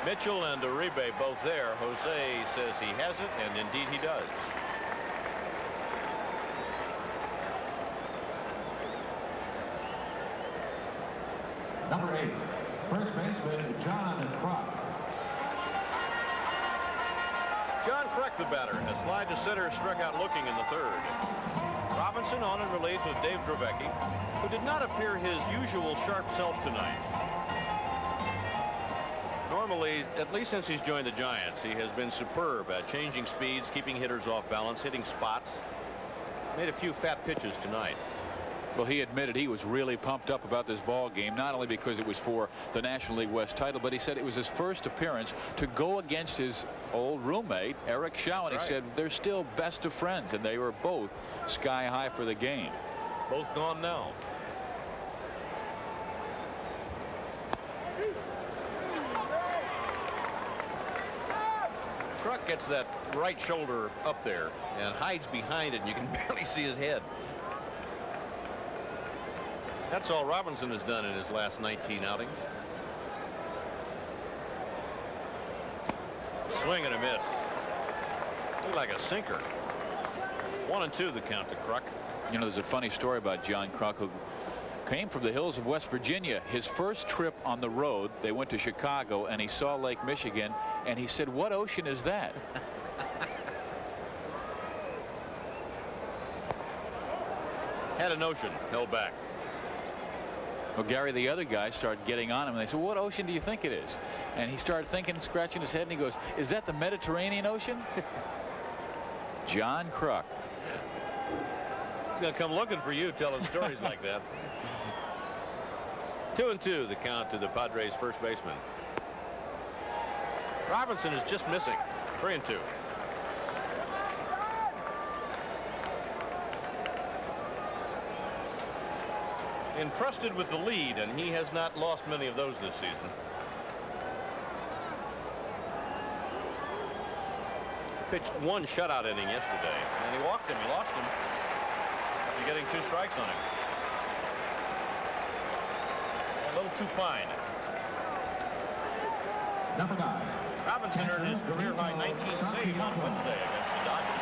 Mitchell and Uribe both there. Jose says he has it, and indeed he does. Number 8, first baseman John Kruk. John Kruk, the batter, has slide to center, struck out looking in the third. Robinson on in relief with Dave Dravecky, who did not appear his usual sharp self tonight. Normally, at least since he's joined the Giants, he has been superb at changing speeds, keeping hitters off balance, hitting spots. Made a few fat pitches tonight. Well, he admitted he was really pumped up about this ball game, not only because it was for the National League West title, but he said it was his first appearance to go against his old roommate, Eric Shaw, and he said they're still best of friends, and they were both sky high for the game. Both gone now. Kruk gets that right shoulder up there and hides behind it, and you can barely see his head. That's all Robinson has done in his last 19 outings. Swing and a miss. Looked like a sinker. 1-2 the count to Kruk. You know, there's a funny story about John Kruk, who came from the hills of West Virginia. His first trip on the road, they went to Chicago, and he saw Lake Michigan, and he said, "What ocean is that?" Had a notion, held back. Well, Gary, the other guys started getting on him, and they said, "What ocean do you think it is?" And he started thinking, scratching his head, and he goes, "Is that the Mediterranean Ocean?" John Kruk. He's going to come looking for you telling stories like that. 2-2 the count to the Padres' first baseman. Robinson is just missing. 3-2. Entrusted with the lead, and he has not lost many of those this season. Pitched one shutout inning yesterday, and he walked him. He lost him after getting 2 strikes on him. A little too fine. Number 9. Robinson earned his career high 19 saves on Wednesday against the Dodgers.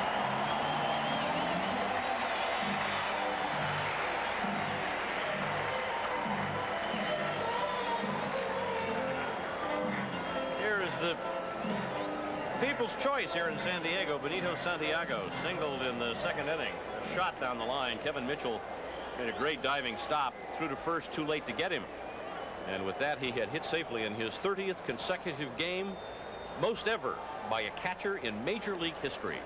Here is the people's choice here in San Diego. Benito Santiago singled in the second inning. A shot down the line. Kevin Mitchell made a great diving stop. Threw to first, too late to get him. And with that, he had hit safely in his 30th consecutive game, most ever by a catcher in Major League history.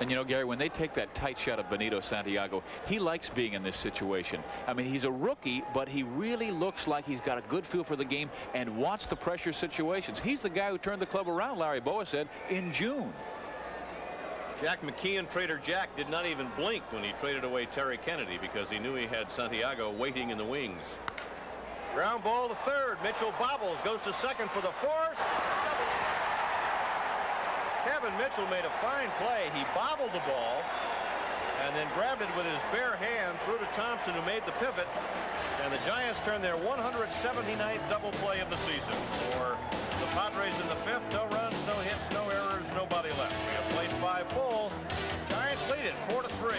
And you know, Gary, when they take that tight shot of Benito Santiago, he likes being in this situation. I mean, he's a rookie, but he really looks like he's got a good feel for the game and wants the pressure situations. He's the guy who turned the club around, Larry Bowa said, in June. Jack McKeon, Trader Jack, did not even blink when he traded away Terry Kennedy because he knew he had Santiago waiting in the wings. Ground ball to third. Mitchell bobbles, goes to second for the force. Kevin Mitchell made a fine play. He bobbled the ball and then grabbed it with his bare hand, threw to Thompson, who made the pivot. And the Giants turned their 179th double play of the season. For the Padres in the 5th, no runs, no hits, no errors, nobody left. We have played 5 full. Giants lead it 4-3.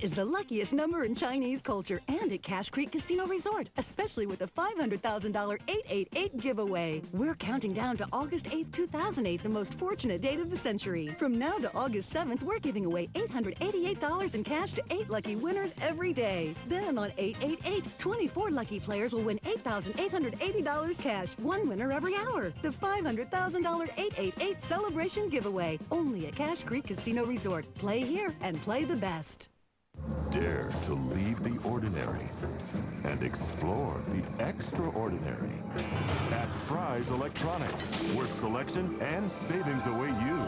Is the luckiest number in Chinese culture and at Cache Creek Casino Resort, especially with a $500,000 888 giveaway. We're counting down to August 8th, 2008, the most fortunate date of the century. From now to August 7th, we're giving away $888 in cash to 8 lucky winners every day. Then on 888, 24 lucky players will win $8,880 cash, 1 winner every hour. The $500,000 888 celebration giveaway, only at Cache Creek Casino Resort. Play here and play the best. Dare to leave the ordinary and explore the extraordinary at Fry's Electronics, where selection and savings await you.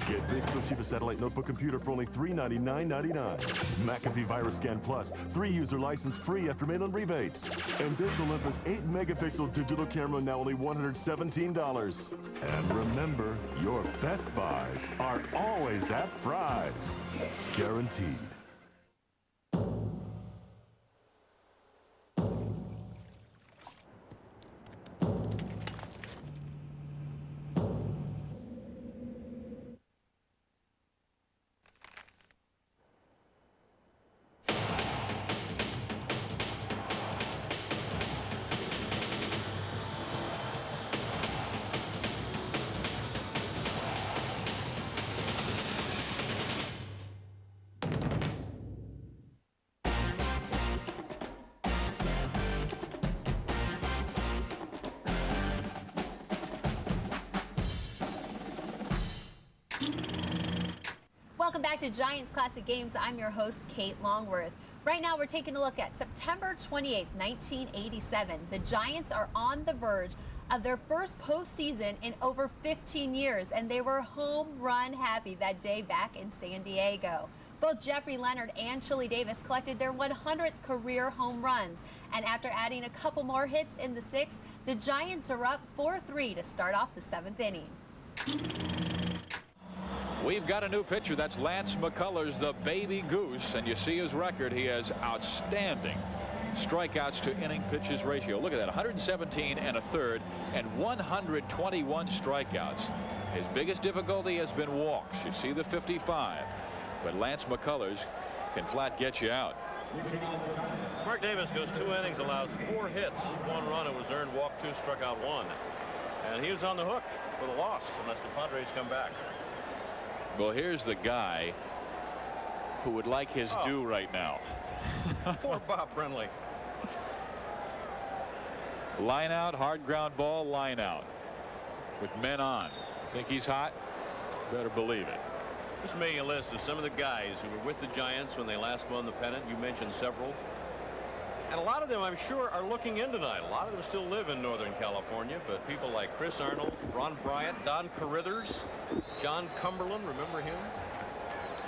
Get this Toshiba Satellite Notebook Computer for only $399.99. McAfee Virus Scan Plus, 3-user license free after mail-in rebates. And this Olympus 8-megapixel digital camera now only $117. And remember, your best buys are always at Fry's. Guaranteed. Welcome back to Giants Classic Games. I'm your host, Kate Longworth. Right now, we're taking a look at September 28, 1987. The Giants are on the verge of their first postseason in over 15 years, and they were home run happy that day back in San Diego. Both Jeffrey Leonard and Chili Davis collected their 100th career home runs. And after adding a couple more hits in the 6th, the Giants are up 4-3 to start off the 7th inning. We've got a new pitcher. That's Lance McCullers, the baby goose. And you see his record. He has outstanding strikeouts to inning pitches ratio. Look at that, 117 1/3 and 121 strikeouts. His biggest difficulty has been walks. You see the 55. But Lance McCullers can flat get you out. Mark Davis goes 2 innings, allows 4 hits, 1 run. It was earned, walked 2, struck out 1. And he was on the hook for the loss unless the Padres come back. Well, here's the guy who would like his due right now. Poor Bob Brenly. Line out, hard ground ball, line out with men on. Think he's hot? Better believe it. Just making a list of some of the guys who were with the Giants when they last won the pennant. You mentioned several. And a lot of them, I'm sure, are looking in tonight. A lot of them still live in Northern California, but people like Chris Arnold, Ron Bryant, Don Carruthers, John Cumberland, remember him?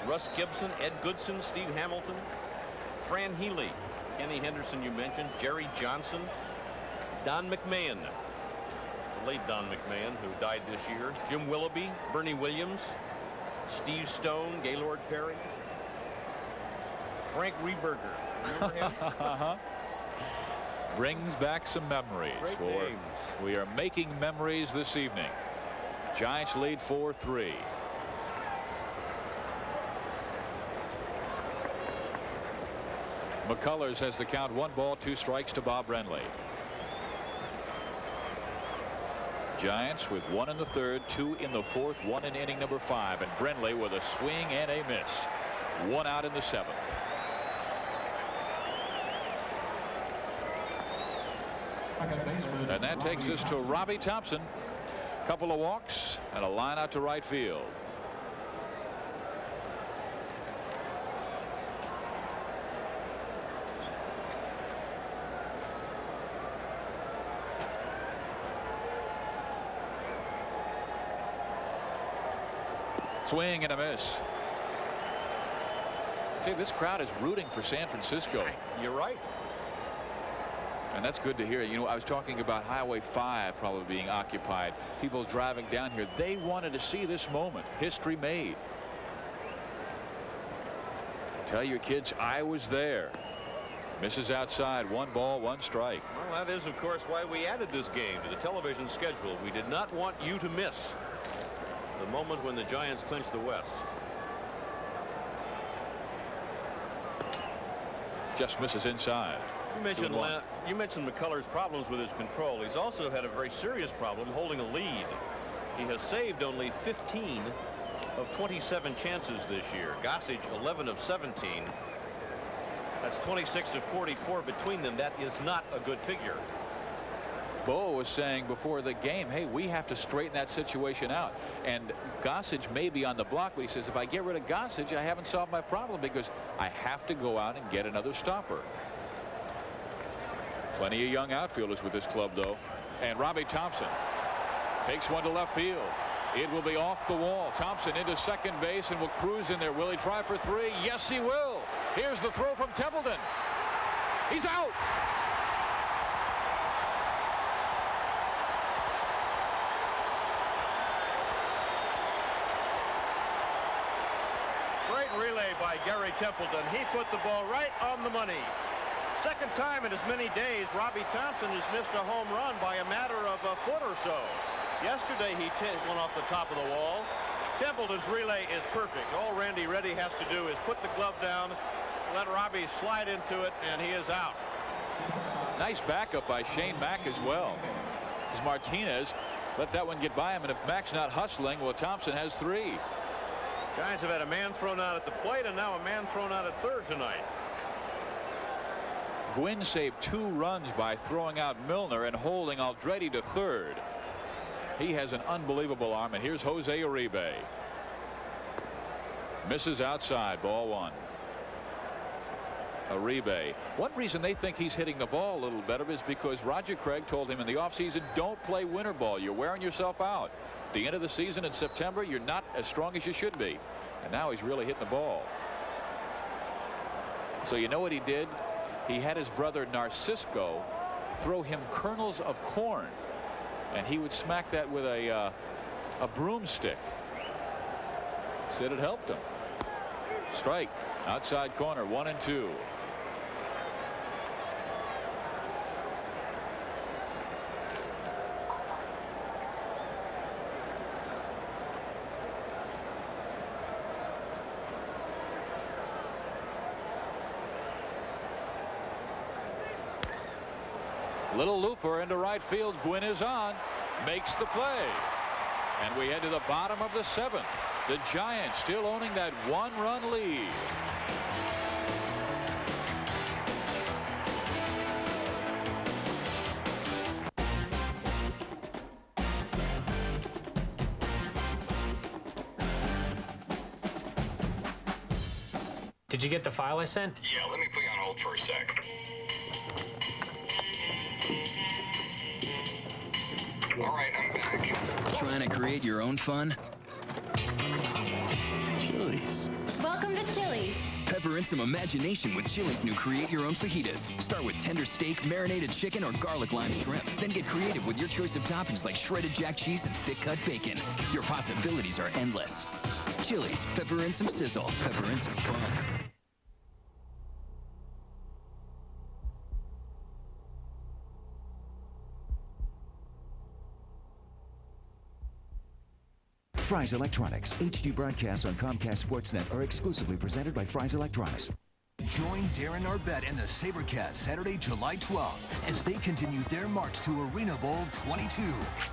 Russ Gibson, Ed Goodson, Steve Hamilton, Fran Healy, Kenny Henderson you mentioned, Jerry Johnson, Don McMahon, the late Don McMahon, who died this year, Jim Willoughby, Bernie Williams, Steve Stone, Gaylord Perry, Frank Rehberger. Remember him? Brings back some memories. We are making memories this evening. Giants lead 4-3. McCullers has the count, 1 ball, 2 strikes to Bob Brenly. Giants with 1 in the 3rd, 2 in the 4th, 1 in inning number 5, and Brenly with a swing and a miss. 1 out in the 7th. And that takes us to Robbie Thompson. Couple of walks and a line out to right field. Swing and a miss. See, this crowd is rooting for San Francisco. You're right. And that's good to hear. You know, I was talking about Highway 5 probably being occupied. People driving down here, they wanted to see this moment. History made. Tell your kids I was there. Misses outside. 1 ball, 1 strike. Well, that is, of course, why we added this game to the television schedule. We did not want you to miss the moment when the Giants clinched the West. Just misses inside. You mentioned McCullers' problems with his control. He's also had a very serious problem holding a lead. He has saved only 15 of 27 chances this year. Gossage 11 of 17. That's 26 of 44 between them. That is not a good figure. Bo was saying before the game, hey, we have to straighten that situation out. And Gossage may be on the block, but he says, if I get rid of Gossage, I haven't solved my problem because I have to go out and get another stopper. Plenty of young outfielders with this club, though. And Robbie Thompson takes one to left field. It will be off the wall. Thompson into second base and will cruise in there. Will he try for 3? Yes, he will. Here's the throw from Templeton. He's out. Great relay by Gary Templeton. He put the ball right on the money. Second time in as many days, Robbie Thompson has missed a home run by a matter of a foot or so. Yesterday, he hit one off the top of the wall. Templeton's relay is perfect. All Randy Reddy has to do is put the glove down, let Robbie slide into it, and he is out. Nice backup by Shane Mack as well. As Martinez let that one get by him, and if Mack's not hustling, well, Thompson has 3. Giants have had a man thrown out at the plate and now a man thrown out at third tonight. Gwynn saved 2 runs by throwing out Milner and holding Aldrete to third. He has an unbelievable arm, and here's Jose Uribe. Misses outside, ball 1. Uribe. One reason they think he's hitting the ball a little better is because Roger Craig told him in the offseason, don't play winter ball. You're wearing yourself out. At the end of the season in September, you're not as strong as you should be. And now he's really hitting the ball. So you know what he did? He had his brother Narcisco throw him kernels of corn, and he would smack that with a broomstick. Said it helped him. Strike outside corner, 1-2. Little looper into right field. Gwynn is on, makes the play, and we head to the bottom of the 7th. The Giants still owning that 1-run lead. Did you get the file I sent? Yeah, let me put you on hold for a sec. All right, I'm back. Trying to create your own fun? Chili's. Welcome to Chili's. Pepper in some imagination with Chili's new Create Your Own Fajitas. Start with tender steak, marinated chicken, or garlic lime shrimp. Then get creative with your choice of toppings like shredded jack cheese and thick-cut bacon. Your possibilities are endless. Chili's. Pepper in some sizzle. Pepper in some fun. Fry's Electronics. HD broadcasts on Comcast Sportsnet are exclusively presented by Fry's Electronics. Join Darren Arbette and the SaberCats Saturday, July 12th as they continue their march to Arena Bowl 22.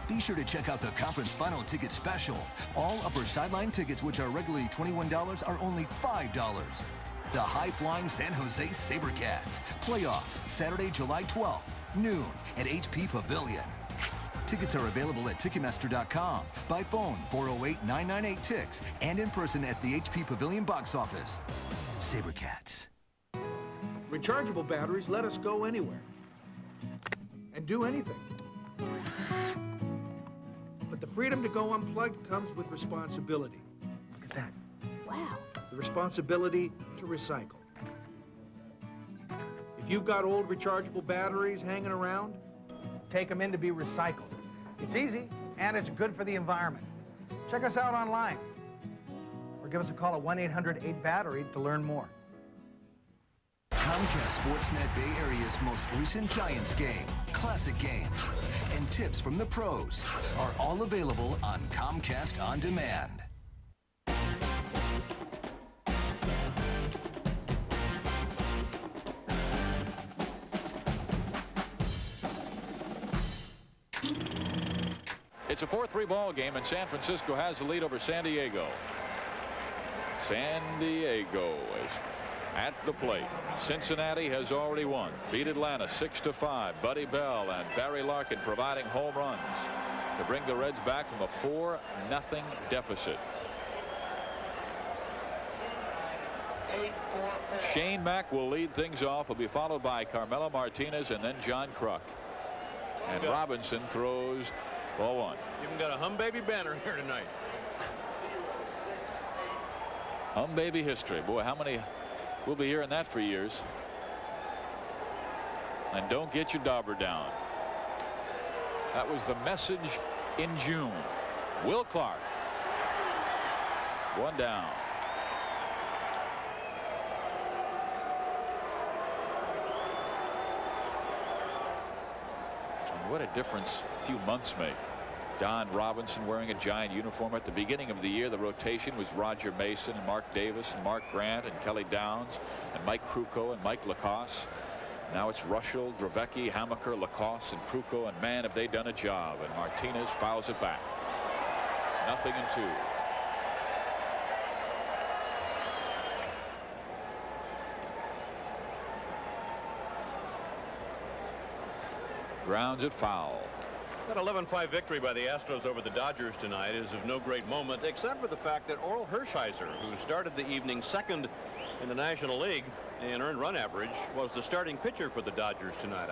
Be sure to check out the conference final ticket special. All upper sideline tickets, which are regularly $21, are only $5. The high-flying San Jose SaberCats. Playoffs, Saturday, July 12th, noon at HP Pavilion. Tickets are available at Ticketmaster.com, by phone 408-998-TICKS, and in person at the HP Pavilion box office. SaberCats. Rechargeable batteries let us go anywhere and do anything. But the freedom to go unplugged comes with responsibility. Look at that. Wow. The responsibility to recycle. If you've got old rechargeable batteries hanging around, take them in to be recycled. It's easy, and it's good for the environment. Check us out online, or give us a call at 1-800-8-BATTERY to learn more. Comcast Sportsnet Bay Area's most recent Giants game, classic games, and tips from the pros are all available on Comcast On Demand. It's a 4-3 ball game, and San Francisco has the lead over San Diego. San Diego is at the plate. Cincinnati has already won. Beat Atlanta 6-5. Buddy Bell and Barry Larkin providing home runs to bring the Reds back from a 4-0 deficit. Shane Mack will lead things off. He'll be followed by Carmelo Martinez and then John Kruk. And Robinson throws ball one. Even got a Hum Baby banner here tonight. Hum Baby history. Boy, how many we'll be hearing that for years. And don't get your dauber down. That was the message in June. Will Clark. One down. And what a difference a few months make. Don Robinson wearing a Giant uniform. At the beginning of the year, the rotation was Roger Mason and Mark Davis and Mark Grant and Kelly Downs and Mike Krukow and Mike Lacoste. Now it's Russell, Dravecky, Hamaker, Lacoste, and Krukow, and man, have they done a job. And Martinez fouls it back. 0-2. Grounds it foul. That 11-5 victory by the Astros over the Dodgers tonight is of no great moment, except for the fact that Orel Hershiser, who started the evening second in the National League in earned run average, was the starting pitcher for the Dodgers tonight.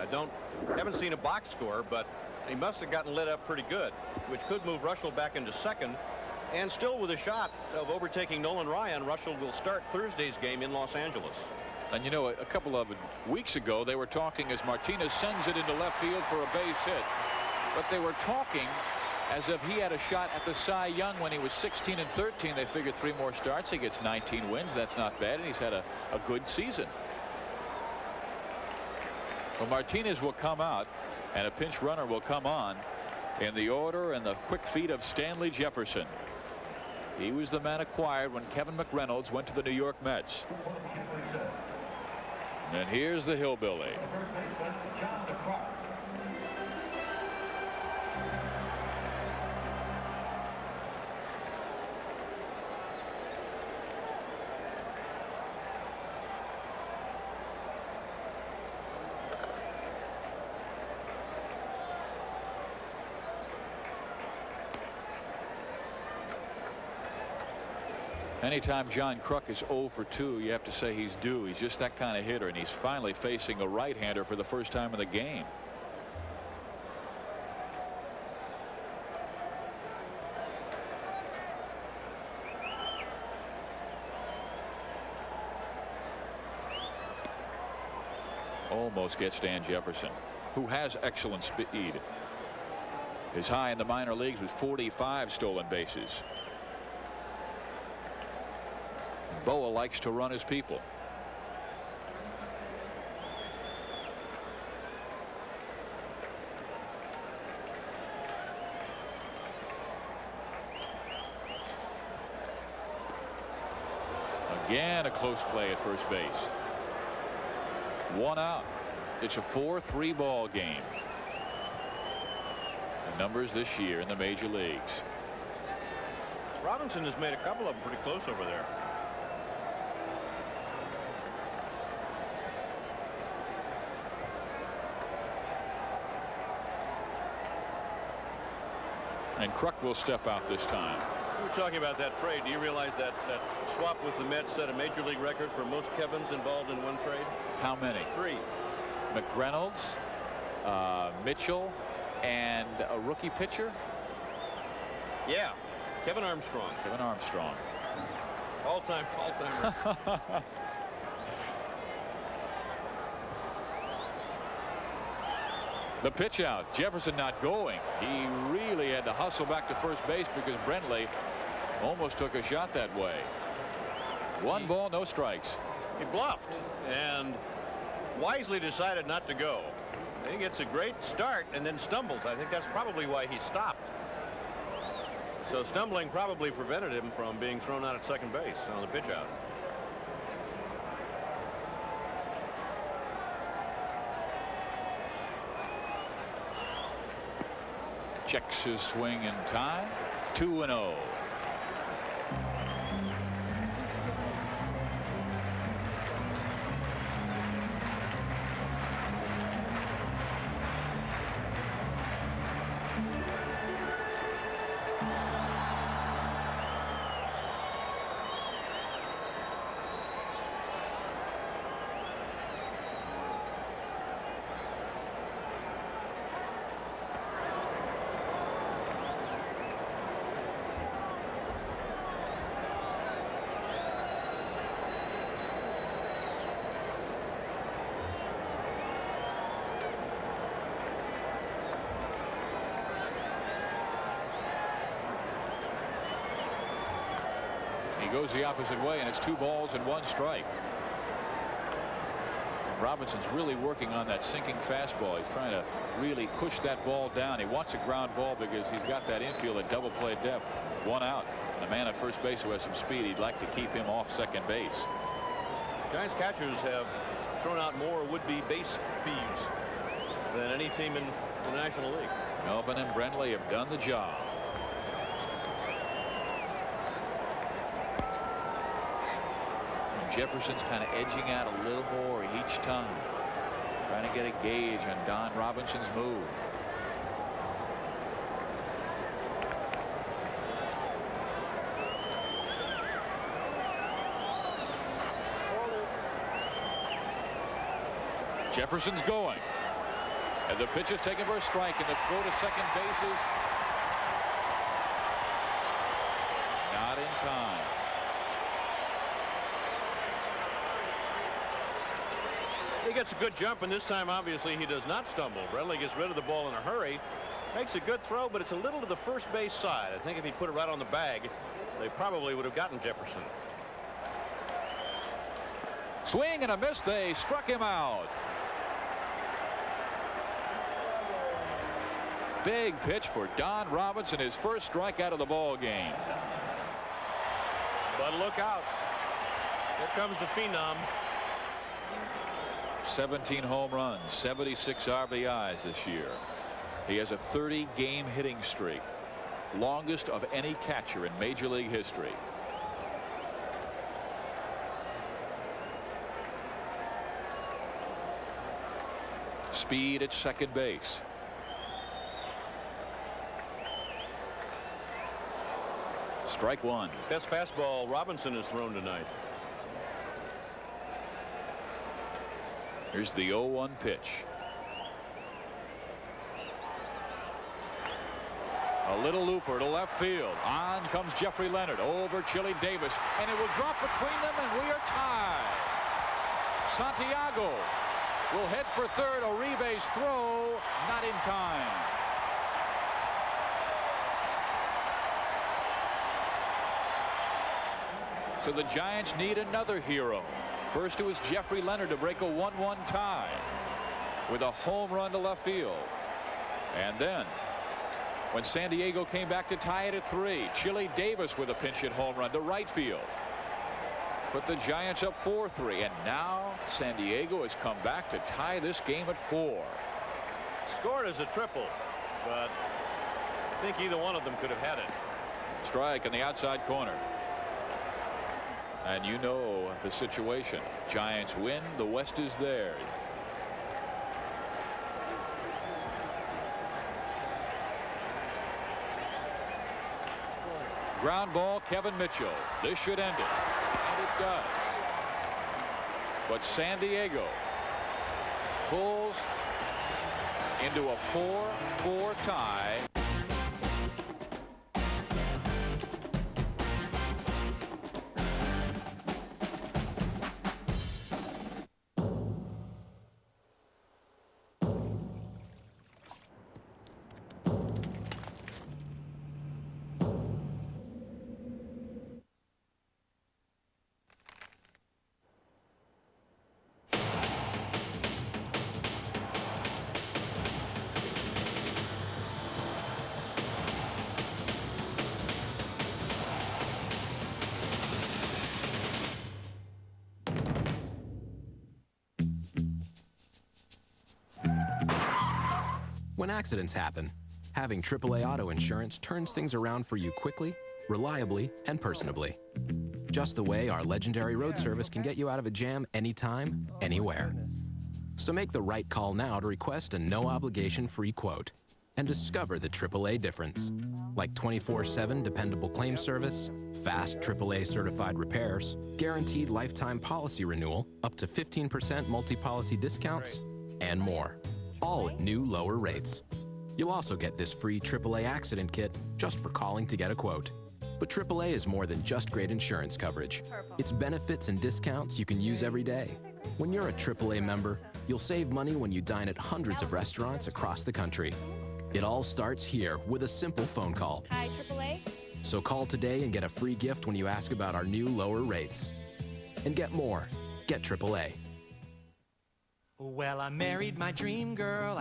Haven't seen a box score, but he must have gotten lit up pretty good, which could move Russell back into second. And still with a shot of overtaking Nolan Ryan, Russell will start Thursday's game in Los Angeles. And you know, a couple of weeks ago, they were talking as Martinez sends it into left field for a base hit. But they were talking as if he had a shot at the Cy Young when he was 16-13. They figured 3 more starts. He gets 19 wins. That's not bad. And he's had a good season. Well, Martinez will come out and a pinch runner will come on in the order and the quick feet of Stanley Jefferson. He was the man acquired when Kevin McReynolds went to the New York Mets. And here's the hillbilly. Anytime John Kruk is 0 for 2, you have to say he's due. He's just that kind of hitter, and he's finally facing a right-hander for the first time in the game. Almost gets Dan Jefferson, who has excellent speed. His high in the minor leagues was 45 stolen bases. Boa likes to run his people. Again, a close play at first base. 1 out. It's a 4-3 ball game. The numbers this year in the major leagues. Robinson has made a couple of them pretty close over there. And Kruk will step out this time. We were talking about that trade. Do you realize that swap with the Mets set a major league record for most Kevins involved in one trade? How many? 3. McReynolds, Mitchell, and a rookie pitcher? Yeah, Kevin Armstrong. Kevin Armstrong. All-time record. The pitch out. Jefferson not going. He really had to hustle back to first base because Brentley almost took a shot that way. 1 ball, no strikes. He bluffed and wisely decided not to go. He gets a great start and then stumbles. I think that's probably why he stopped. So stumbling probably prevented him from being thrown out at second base on the pitch out. Checks his swing in time. 2-0. goes the opposite way, and it's 2 balls and 1 strike. Robinson's really working on that sinking fastball. He's trying to really push that ball down. He wants a ground ball because he's got that infield at double play depth. 1 out. And a man at first base who has some speed, he'd like to keep him off second base. Giants catchers have thrown out more would-be base fees than any team in the National League. Melvin and Brentley have done the job. And Jefferson's kind of edging out a little more each time, trying to get a gauge on Don Robinson's move. Jefferson's going. And the pitch is taken for a strike, and the throw to second base is not in time. He gets a good jump, and this time obviously he does not stumble. Brentley gets rid of the ball in a hurry, makes a good throw, but it's a little to the first base side. I think if he put it right on the bag, they probably would have gotten Jefferson. Swing and a miss. They struck him out. Big pitch for Don Robinson, his first strikeout of the ball game. But look out. Here comes the phenom. 17 home runs, 76 RBIs this year. He has a 30-game hitting streak, longest of any catcher in Major League history. Speed at second base. Strike 1. Best fastball Robinson has thrown tonight. Here's the 0-1 pitch. A little looper to left field. On comes Jeffrey Leonard over Chili Davis, and it will drop between them, and we are tied. Santiago will head for third. Uribe's throw not in time. So the Giants need another hero. First it was Jeffrey Leonard to break a 1-1 tie with a home run to left field. And then when San Diego came back to tie it at 3, Chili Davis with a pinch hit home run to right field. Put the Giants up 4-3, and now San Diego has come back to tie this game at 4. Scored as a triple, but I think either one of them could have had it. Strike in the outside corner. And you know the situation. Giants win. The West is theirs. Ground ball, Kevin Mitchell. This should end it. And it does. But San Diego pulls into a 4-4 tie. When accidents happen, having AAA auto insurance turns things around for you quickly, reliably, and personably. Just the way our legendary road service can get you out of a jam anytime, anywhere. So make the right call now to request a no-obligation free quote and discover the AAA difference. Like 24/7 dependable claim service, fast AAA certified repairs, guaranteed lifetime policy renewal, up to 15% multi-policy discounts, and more. All at new lower rates. You'll also get this free AAA accident kit just for calling to get a quote. But AAA is more than just great insurance coverage. It's benefits and discounts you can use every day. When you're a AAA member, you'll save money when you dine at hundreds of restaurants across the country. It all starts here with a simple phone call. Hi, AAA. So call today and get a free gift when you ask about our new lower rates. And get more. Get AAA. Well, I married my dream girl,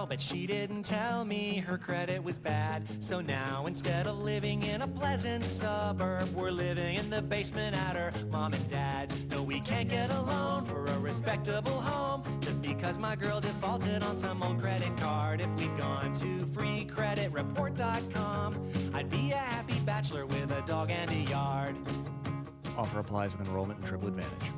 but she didn't tell me her credit was bad. So now instead of living in a pleasant suburb, we're living in the basement at her mom and dad's. No, we can't get a loan for a respectable home just because my girl defaulted on some old credit card. If we'd gone to freecreditreport.com, I'd be a happy bachelor with a dog and a yard. Offer applies with enrollment and Triple Advantage.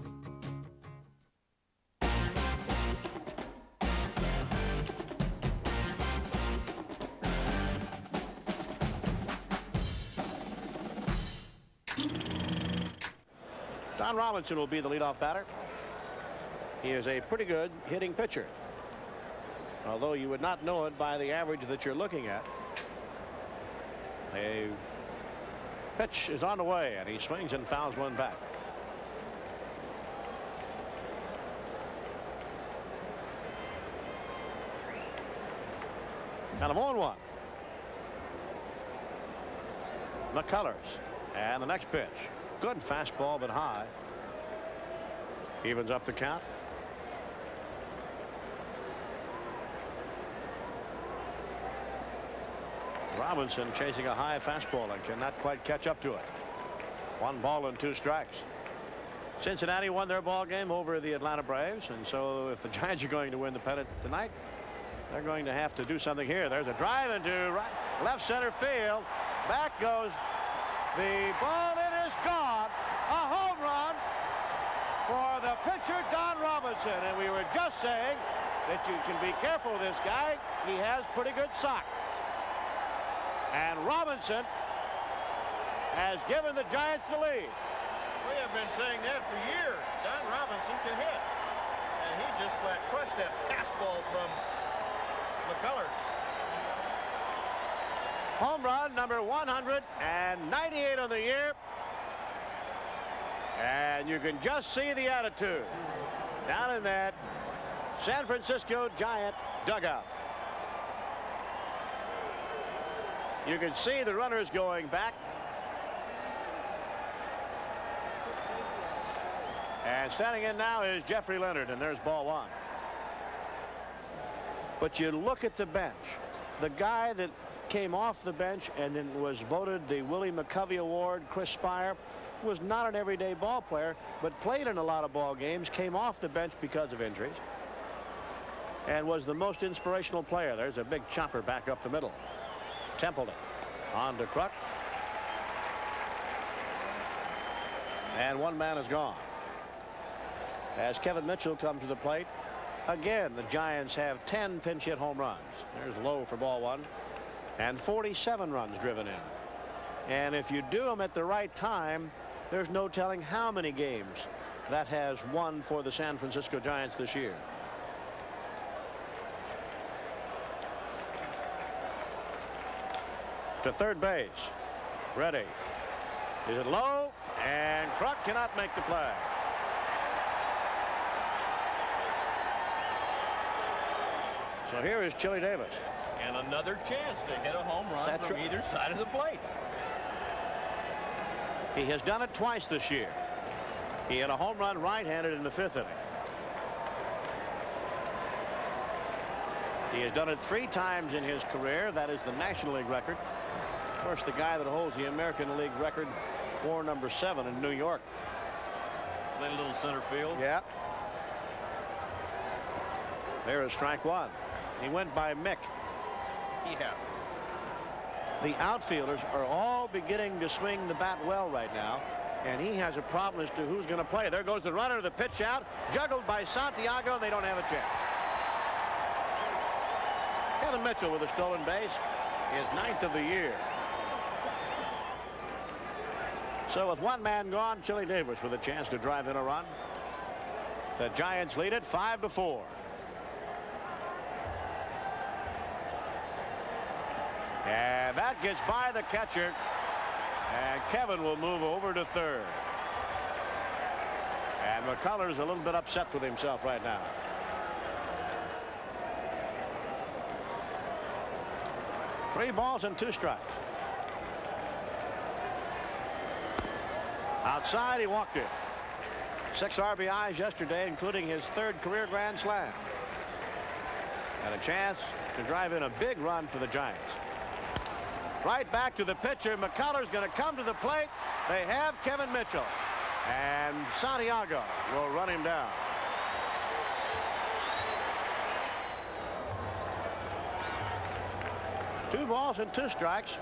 Don Robinson will be the leadoff batter. He is a pretty good hitting pitcher, although you would not know it by the average that you're looking at. A pitch is on the way, and he swings and fouls one back. Got him on one. McCullers, and the next pitch. Good fastball, but high. Evens up the count. Robinson chasing a high fastball and cannot quite catch up to it. 1 ball and 2 strikes. Cincinnati won their ball game over the Atlanta Braves, and so if the Giants are going to win the pennant tonight, they're going to have to do something here. There's a drive into left center field. Back goes the ball. It is gone. A home run for the pitcher, Don Robinson. And we were just saying that you can be careful with this guy. He has pretty good sock. And Robinson has given the Giants the lead. We have been saying that for years. Don Robinson can hit. And he just crushed that fastball from McCullers. Home run number 198 on the year. And you can just see the attitude down in that San Francisco Giant dugout. You can see the runners going back. And standing in now is Jeffrey Leonard, and there's ball 1. But you look at the bench. The guy that came off the bench and then was voted the Willie McCovey Award, Chris Spire, was not an everyday ball player, but played in a lot of ball games, came off the bench because of injuries, and was the most inspirational player. There's a big chopper back up the middle. Templeton on to Kruk. And 1 man is gone. As Kevin Mitchell comes to the plate, again, the Giants have 10 pinch hit home runs. There's low for ball 1. And 47 runs driven in. And if you do them at the right time, there's no telling how many games that has won for the San Francisco Giants this year. To third base. Ready. Is it low? And Kruk cannot make the play. So here is Chili Davis. And another chance to hit a home run from either side of the plate. He has done it twice this year. He had a home run right-handed in the 5th inning. He has done it 3 times in his career. That is the National League record. Of course, the guy that holds the American League record for number 7 in New York. Playing a little center field. Yeah. There is strike 1. He went by Mick. Yeah. The outfielders are all beginning to swing the bat well right now, and he has a problem as to who's going to play. There goes the runner, the pitch out, juggled by Santiago, and they don't have a chance. Kevin Mitchell with a stolen base, his 9th of the year. So with 1 man gone, Chili Davis with a chance to drive in a run. The Giants lead it 5-4. And that gets by the catcher, and Kevin will move over to third. And McCullers a little bit upset with himself right now. Three balls and 2 strikes. Outside, he walked it. 6 RBIs yesterday, including his 3rd career grand slam. And a chance to drive in a big run for the Giants. Right back to the pitcher. McCullers going to come to the plate. They have Kevin Mitchell. And Santiago will run him down. Two balls and 2 strikes.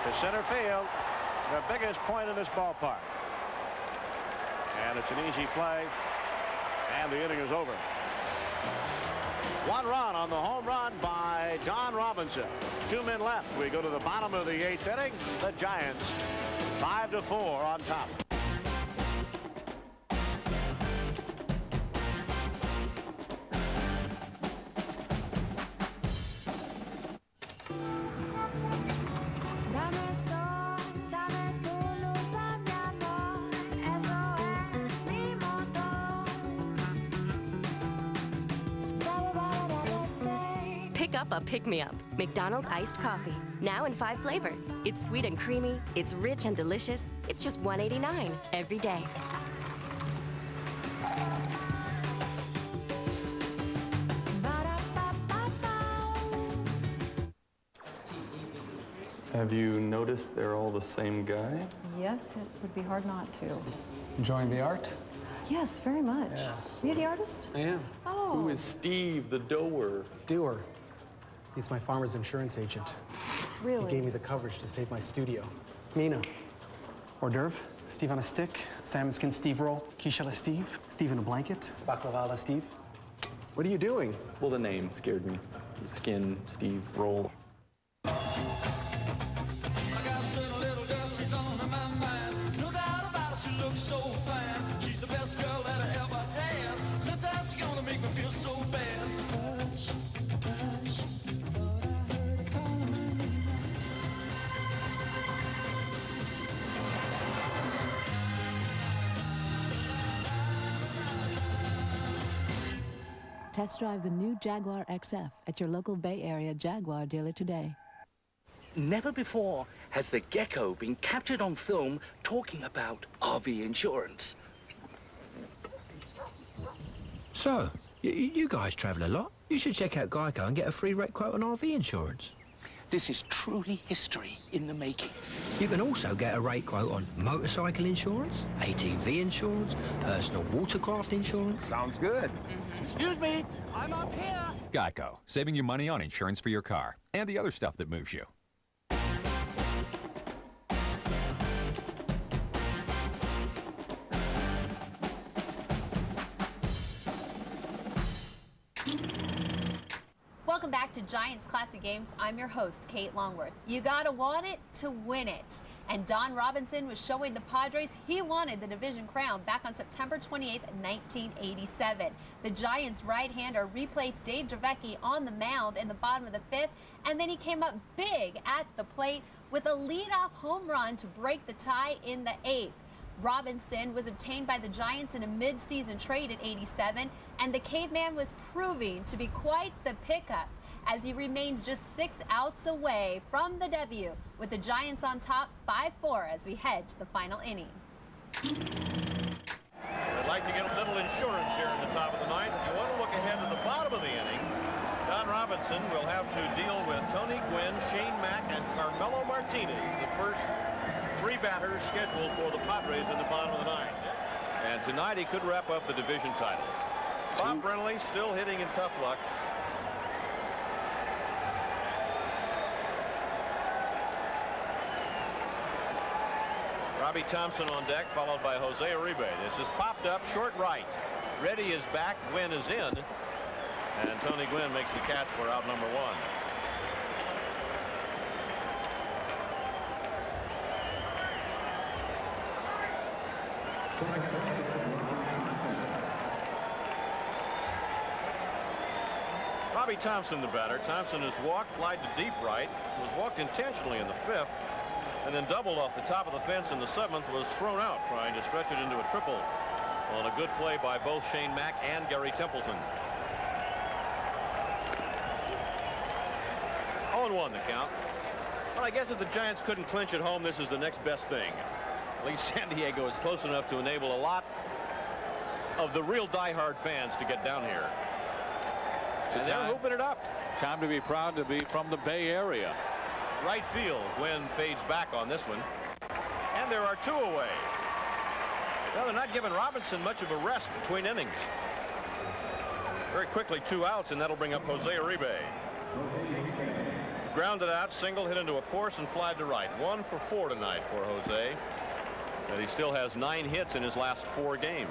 To center field, the biggest point in this ballpark. And it's an easy play, and the inning is over. 1 run on the home run by Don Robinson. 2 men left. We go to the bottom of the 8th inning. The Giants 5-4 on top. Pick up a pick-me-up. McDonald's iced coffee. Now in 5 flavors. It's sweet and creamy. It's rich and delicious. It's just $1.89 every day. Have you noticed they're all the same guy? Yes, it would be hard not to. Enjoying the art? Yes, very much. Yeah. Are you the artist? I am. Oh. Who is Steve, the doer? Doer. He's my farmer's insurance agent. Really? He gave me the coverage to save my studio. Nina. Hors d'oeuvre, Steve on a stick, salmon skin Steve roll, quiche a la Steve, Steve in a blanket, baklava a la Steve. What are you doing? Well, the name scared me. Skin, Steve, roll. So fine, she's the best girl that I ever had. Sometimes you're gonna make me feel so bad. Hush, hush, thought I heard her calling my name. Test drive the new Jaguar XF at your local Bay Area Jaguar dealer today. Never before has the gecko been captured on film talking about RV insurance. So, you guys travel a lot. You should check out Geico and get a free rate quote on RV insurance. This is truly history in the making. You can also get a rate quote on motorcycle insurance, ATV insurance, personal watercraft insurance. Sounds good. Excuse me, I'm up here. Geico, saving you money on insurance for your car and the other stuff that moves you. Welcome back to Giants Classic Games. I'm your host, Kate Longworth. You gotta want it to win it. And Don Robinson was showing the Padres he wanted the division crown back on September 28th, 1987. The Giants right-hander replaced Dave Dravecky on the mound in the bottom of the 5th, and then he came up big at the plate with a leadoff home run to break the tie in the 8th. Robinson was obtained by the Giants in a mid-season trade in '87, and the Caveman was proving to be quite the pickup as he remains just 6 outs away from the W, with the Giants on top 5-4 as we head to the final inning. I'd like to get a little insurance here in the top of the 9th. If you want to look ahead to the bottom of the inning, Don Robinson will have to deal with Tony Gwynn, Shane Mack, and Carmelo Martinez, the first 3 batters scheduled for the Padres in the bottom of the 9th. And tonight he could wrap up the division title. Bob Brenly still hitting in tough luck. Robbie Thompson on deck, followed by Jose Uribe. This is popped up short right. Reddy is back, Gwynn is in, and Tony Gwynn makes the catch for out number 1. Robbie Thompson, the batter. Thompson has walked, flied to deep right, was walked intentionally in the 5th, and then doubled off the top of the fence in the 7th, was thrown out trying to stretch it into a triple on a good play by both Shane Mack and Gary Templeton. 0-1 the count. Well, I guess if the Giants couldn't clinch at home, this is the next best thing. At least San Diego is close enough to enable a lot of the real diehard fans to get down here. And they're hooping it up. Time to be proud to be from the Bay Area. Right field. Gwynn fades back on this one. And there are 2 away. Well, they're not giving Robinson much of a rest between innings. Very quickly 2 outs, and that'll bring up Jose Uribe. Grounded out, single, hit into a force and fly to right. 1 for 4 tonight for Jose. And he still has 9 hits in his last 4 games.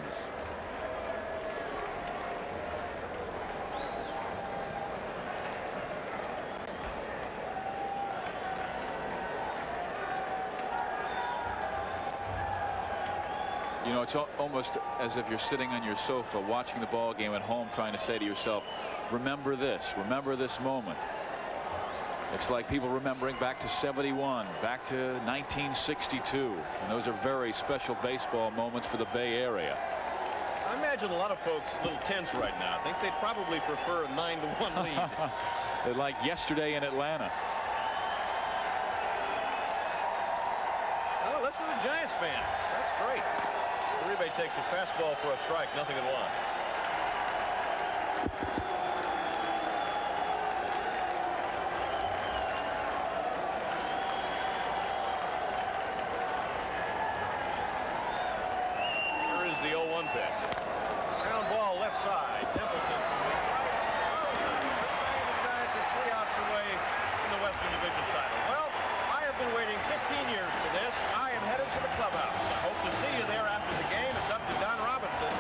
You know, it's almost as if you're sitting on your sofa watching the ball game at home, trying to say to yourself, remember this moment. It's like people remembering back to '71, back to 1962, and those are very special baseball moments for the Bay Area. I imagine a lot of folks a little tense right now. I think they'd probably prefer a 9-1 lead. They're like yesterday in Atlanta. Oh, listen to the Giants fans. That's great. Uribe takes a fastball for a strike, nothing at 1. Here is the 0-1 pitch. Ground ball left side. Templeton from the the Giants are 3 outs away from the Western Division title. Well, I have been waiting 15 years for this. I am headed to the clubhouse. I hope to see you there after the game. It's up to Don Robinson.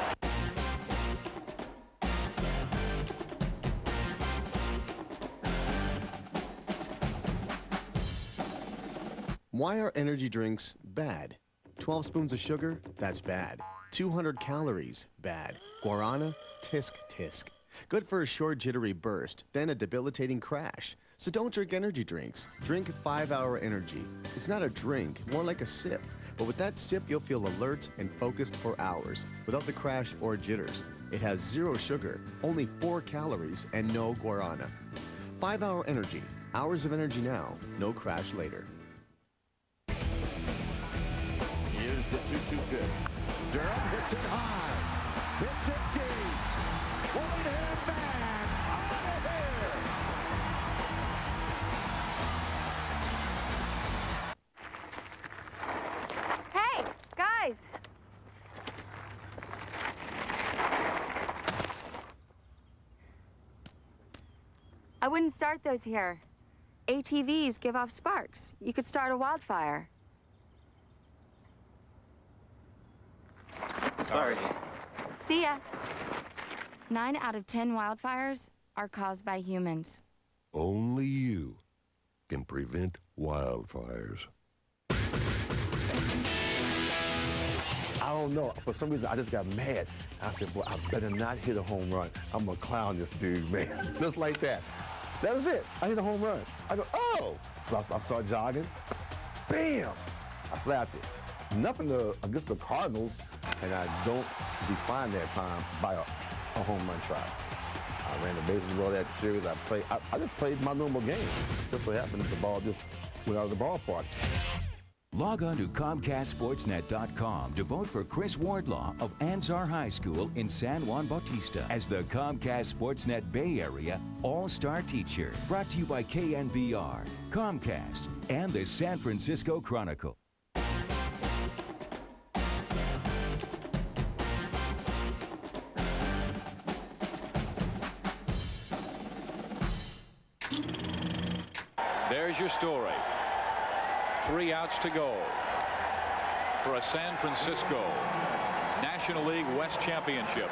Why are energy drinks bad? 12 spoons of sugar? That's bad. 200 calories? Bad. Guarana? Tisk, tisk. Good for a short jittery burst, then a debilitating crash. So don't drink energy drinks. Drink 5-Hour Energy. It's not a drink, more like a sip. But with that sip, you'll feel alert and focused for hours, without the crash or jitters. It has 0 sugar, only 4 calories, and no guarana. 5-Hour Energy. Hours of energy now, no crash later. Here's the 2-2 pitch. Durham hits it high. Hits it deep. One-hand man out of here. Hey, guys. I wouldn't start those here. ATVs give off sparks. You could start a wildfire. Sorry. See ya. 9 out of 10 wildfires are caused by humans. Only you can prevent wildfires. I don't know. For some reason, I just got mad. I said, boy, I better not hit a home run. I'm going to clown this dude, man. Just like that. That was it. I hit a home run. I go, oh! So I start jogging. Bam! I flapped it. Nothing against the Cardinals, and I don't define that time by a home run try. I ran the bases well that series. I just played my normal game. Just so happened the ball just went out of the ballpark. Log on to ComcastSportsNet.com to vote for Chris Wardlaw of Ansar High School in San Juan Bautista as the Comcast Sportsnet Bay Area All-Star Teacher. Brought to you by KNBR, Comcast, and the San Francisco Chronicle. There's your story. 3 outs to go for a San Francisco National League West Championship.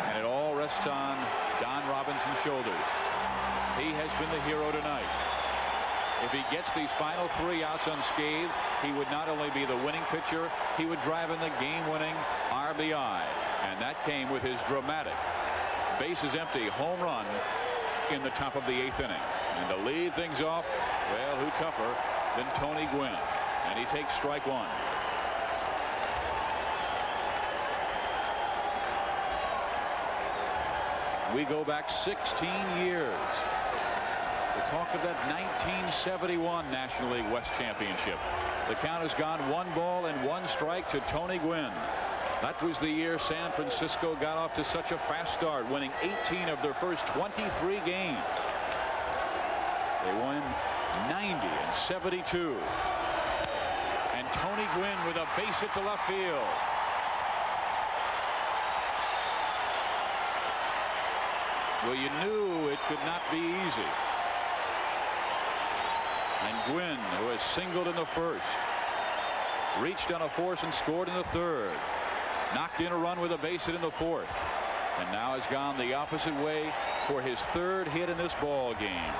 And it all rests on Don Robinson's shoulders. He has been the hero tonight. If he gets these final 3 outs unscathed, he would not only be the winning pitcher, he would drive in the game-winning RBI. And that came with his dramatic bases empty home run in the top of the 8th inning. And to lead things off, well, who tougher than Tony Gwynn? And he takes strike 1. We go back 16 years. The talk of that 1971 National League West Championship. The count has gone 1 ball and 1 strike to Tony Gwynn. That was the year San Francisco got off to such a fast start, winning 18 of their first 23 games. They won 90 and 72. And Tony Gwynn with a base hit to left field. Well, you knew it could not be easy. And Gwynn, who has singled in the first, reached on a force and scored in the third. Knocked in a run with a base hit in the fourth. And now has gone the opposite way for his 3rd hit in this ball game.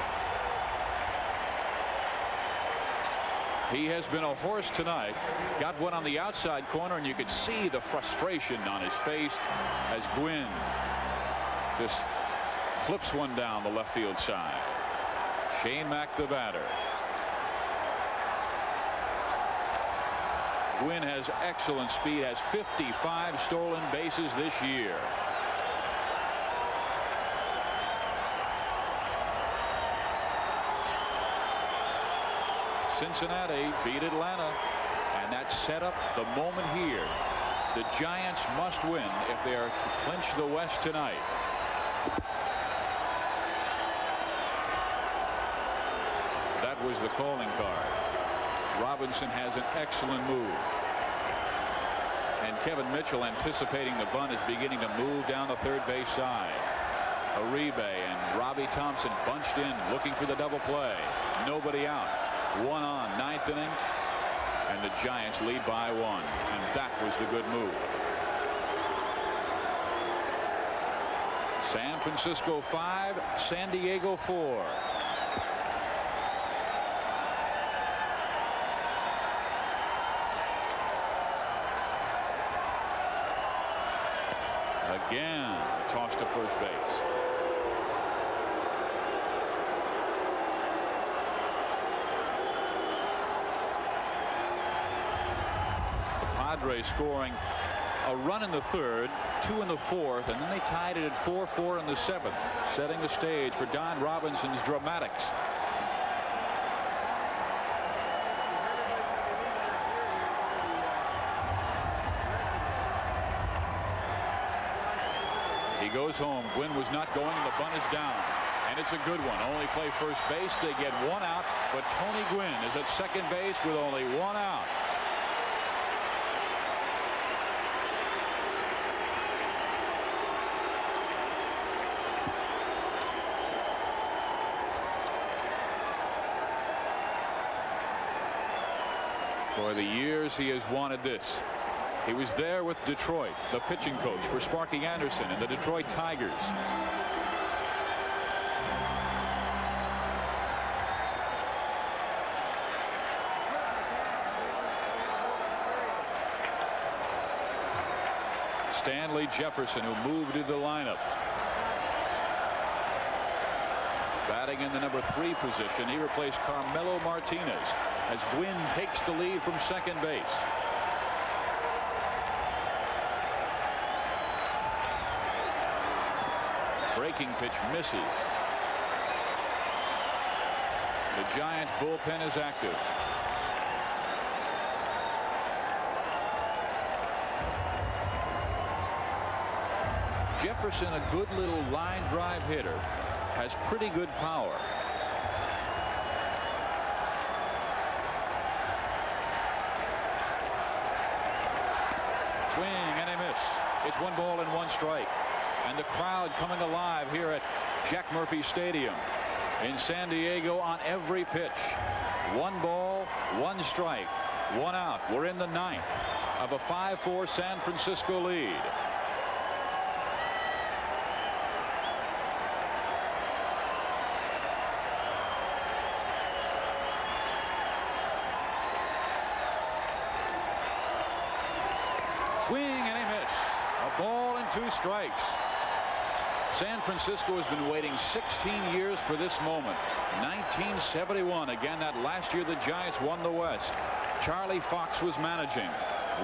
He has been a horse tonight. Got one on the outside corner, and you could see the frustration on his face as Gwynn just flips one down the left field side. Shane Mack, the batter. Gwynn has excellent speed, has 55 stolen bases this year. Cincinnati beat Atlanta, and that set up the moment here. The Giants must win if they are to clinch the West tonight. That was the calling card. Robinson has an excellent move. And Kevin Mitchell, anticipating the bunt, is beginning to move down the third base side. Uribe and Robbie Thompson bunched in, looking for the double play. Nobody out. 1 on, 9th inning. And the Giants lead by 1. And that was the good move. San Francisco 5, San Diego 4. Again, a toss to first base. The Padres scoring a run in the 3rd, 2 in the 4th, and then they tied it at 4-4 in the 7th, setting the stage for Don Robinson's dramatics. He goes home. Gwynn was not going. The bunt is down. And it's a good one. Only play first base. They get 1 out. But Tony Gwynn is at second base with only 1 out. For the years he has wanted this. He was there with Detroit, the pitching coach for Sparky Anderson and the Detroit Tigers. Stanley Jefferson, who moved to the lineup. Batting in the number 3 position, he replaced Carmelo Martinez as Gwynn takes the lead from second base. Breaking pitch misses. The Giants bullpen is active. Jefferson, a good little line drive hitter, has pretty good power. Swing and a miss. It's 1 ball and 1 strike. And the crowd coming alive here at Jack Murphy Stadium in San Diego on every pitch. 1 ball, 1 strike, 1 out. We're in the 9th of a 5-4 San Francisco lead. Swing and a miss. A ball and 2 strikes. San Francisco has been waiting 16 years for this moment. 1971, again, that last year the Giants won the West. Charlie Fox was managing.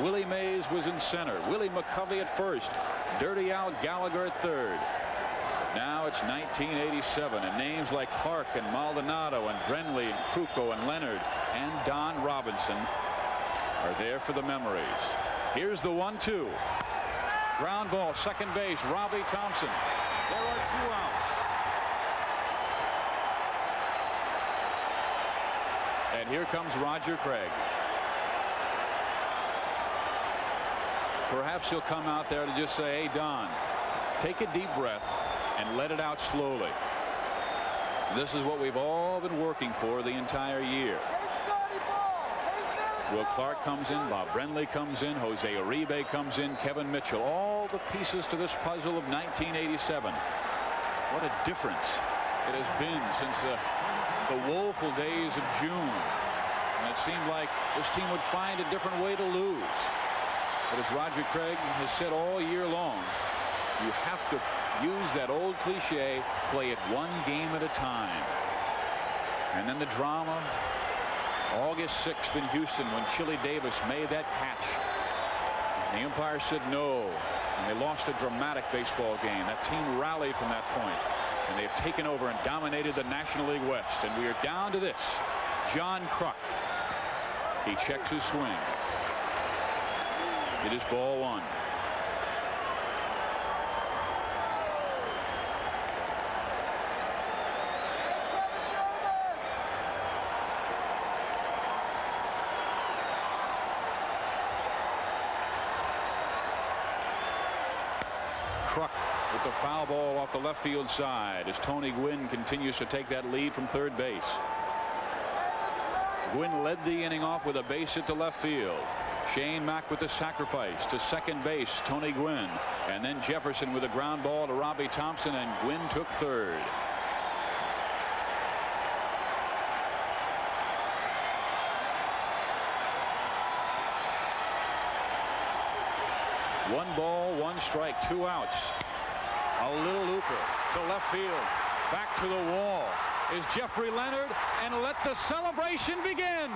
Willie Mays was in center. Willie McCovey at first. Dirty Al Gallagher at third. Now it's 1987, and names like Clark and Maldonado and Brenly and Kruko and Leonard and Don Robinson are there for the memories. Here's the 1-2. Ground ball, second base, Robbie Thompson. There are 2 outs. And here comes Roger Craig. Perhaps he'll come out there to just say, hey, Don, take a deep breath and let it out slowly. This is what we've all been working for the entire year. Will Clark comes in, Bob Brenly comes in, Jose Uribe comes in, Kevin Mitchell, all the pieces to this puzzle of 1987. What a difference it has been since the woeful days of June. And it seemed like this team would find a different way to lose. But as Roger Craig has said all year long, you have to use that old cliche, play it one game at a time. And then the drama, August 6th in Houston, when Chili Davis made that catch. The umpire said no, and they lost a dramatic baseball game. That team rallied from that point, and they have taken over and dominated the National League West. And we are down to this. John Kruk. He checks his swing. It is ball 1. Kruk with the foul ball off the left field side as Tony Gwynn continues to take that lead from third base. Gwynn led the inning off with a base hit to left field. Shane Mack with the sacrifice to second base, Tony Gwynn, and then Jefferson with a ground ball to Robbie Thompson, and Gwynn took third. One ball, one strike, 2 outs. A little looper to left field. Back to the wall is Jeffrey Leonard, and let the celebration begin.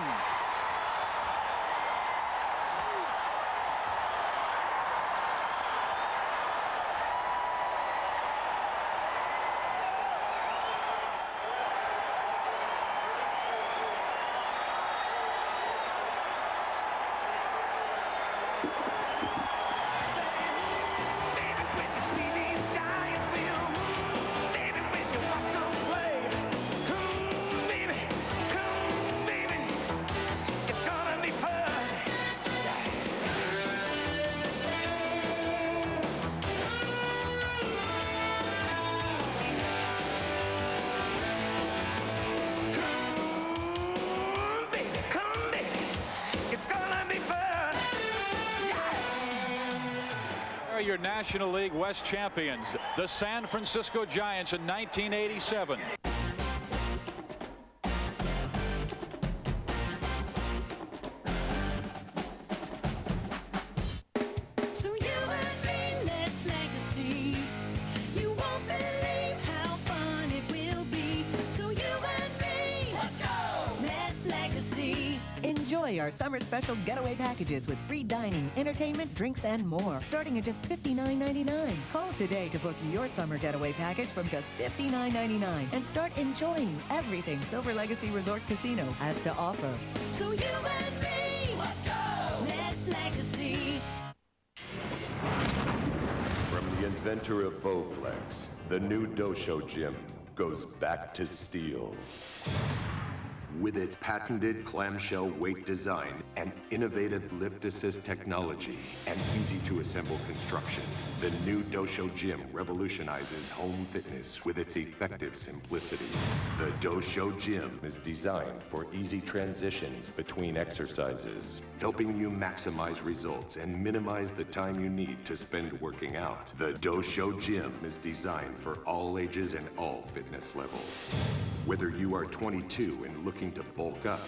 Your National League West champions, the San Francisco Giants in 1987. So you and me, let's legacy. You won't believe how fun it will be. So you and me, let's go. Let's legacy. Enjoy our summer special getaway packages with free dining, entertainment, drinks, and more, starting at just $59.99. Call today to book your summer getaway package from just $59.99 and start enjoying everything Silver Legacy Resort Casino has to offer. So you and me, let's go. Let's legacy. From the inventor of Bowflex, the new Dosho Gym goes back to steel. With its patented clamshell weight design and innovative lift assist technology and easy to assemble construction, the new Dosho Gym revolutionizes home fitness with its effective simplicity. The Dosho Gym is designed for easy transitions between exercises, helping you maximize results and minimize the time you need to spend working out. The Dosho Gym is designed for all ages and all fitness levels. Whether you are 22 and looking to bulk up,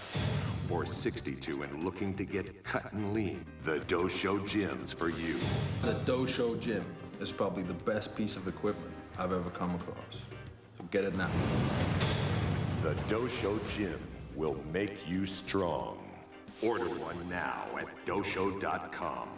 or 62 and looking to get cut and lean, the Dosho Gym's for you. The Dosho Gym is probably the best piece of equipment I've ever come across. So get it now. The Dosho Gym will make you strong. Order one now at dosho.com.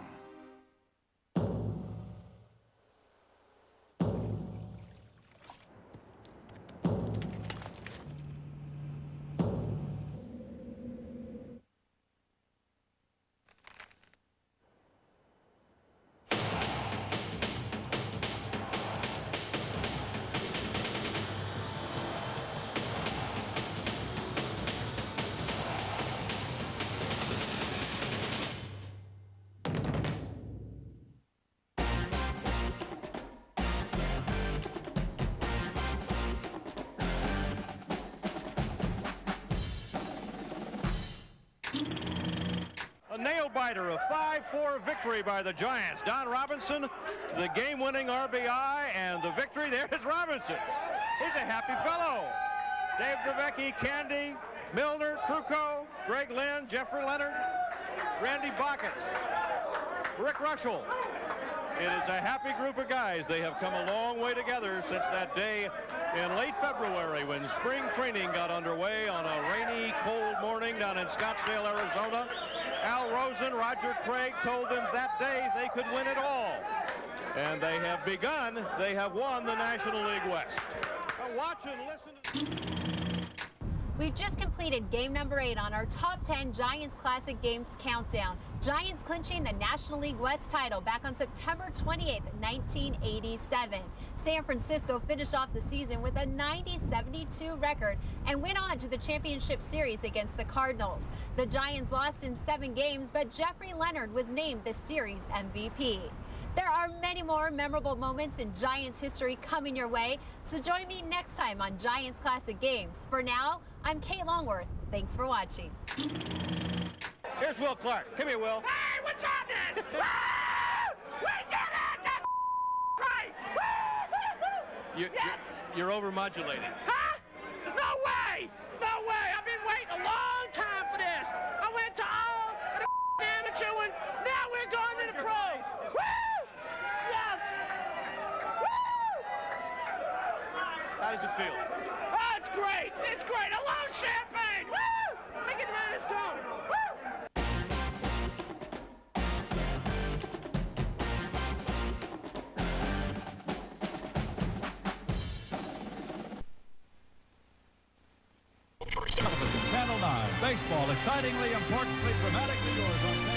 nail-biter, a 5-4 victory by the Giants. Don Robinson, the game-winning RBI, and the victory. There's Robinson. He's a happy fellow. Dave Dravecky, Candy, Milner, Trucco, Greg Lynn, Jeffrey Leonard, Randy Bacchus, Rick Rushell. It is a happy group of guys. They have come a long way together since that day in late February when spring training got underway on a rainy, cold morning down in Scottsdale, Arizona. Al Rosen, Roger Craig told them that day they could win it all. And they have begun. They have won the National League West. Watch and listen to... We've just completed game number 8 on our top 10 Giants Classic Games countdown. Giants clinching the National League West title back on September 28th, 1987. San Francisco finished off the season with a 90-72 record and went on to the championship series against the Cardinals. The Giants lost in 7 games, but Jeffrey Leonard was named the series MVP. There are many more memorable moments in Giants history coming your way, so join me next time on Giants Classic Games. For now, I'm Kate Longworth. Thanks for watching. Here's Will Clark. Come here, Will. Hey, what's happening? We did it! That's right! You're overmodulating. Huh? No way! No way! I've been waiting a long time for this. I went to all the amateur ones. Now we're going to the pros. Woo! Yes! Woo! How does it feel? Oh, it's great! It's great! I love champagne! Woo! Look at where it's going! Woo! Channel 9, baseball, excitingly, importantly, dramatically yours on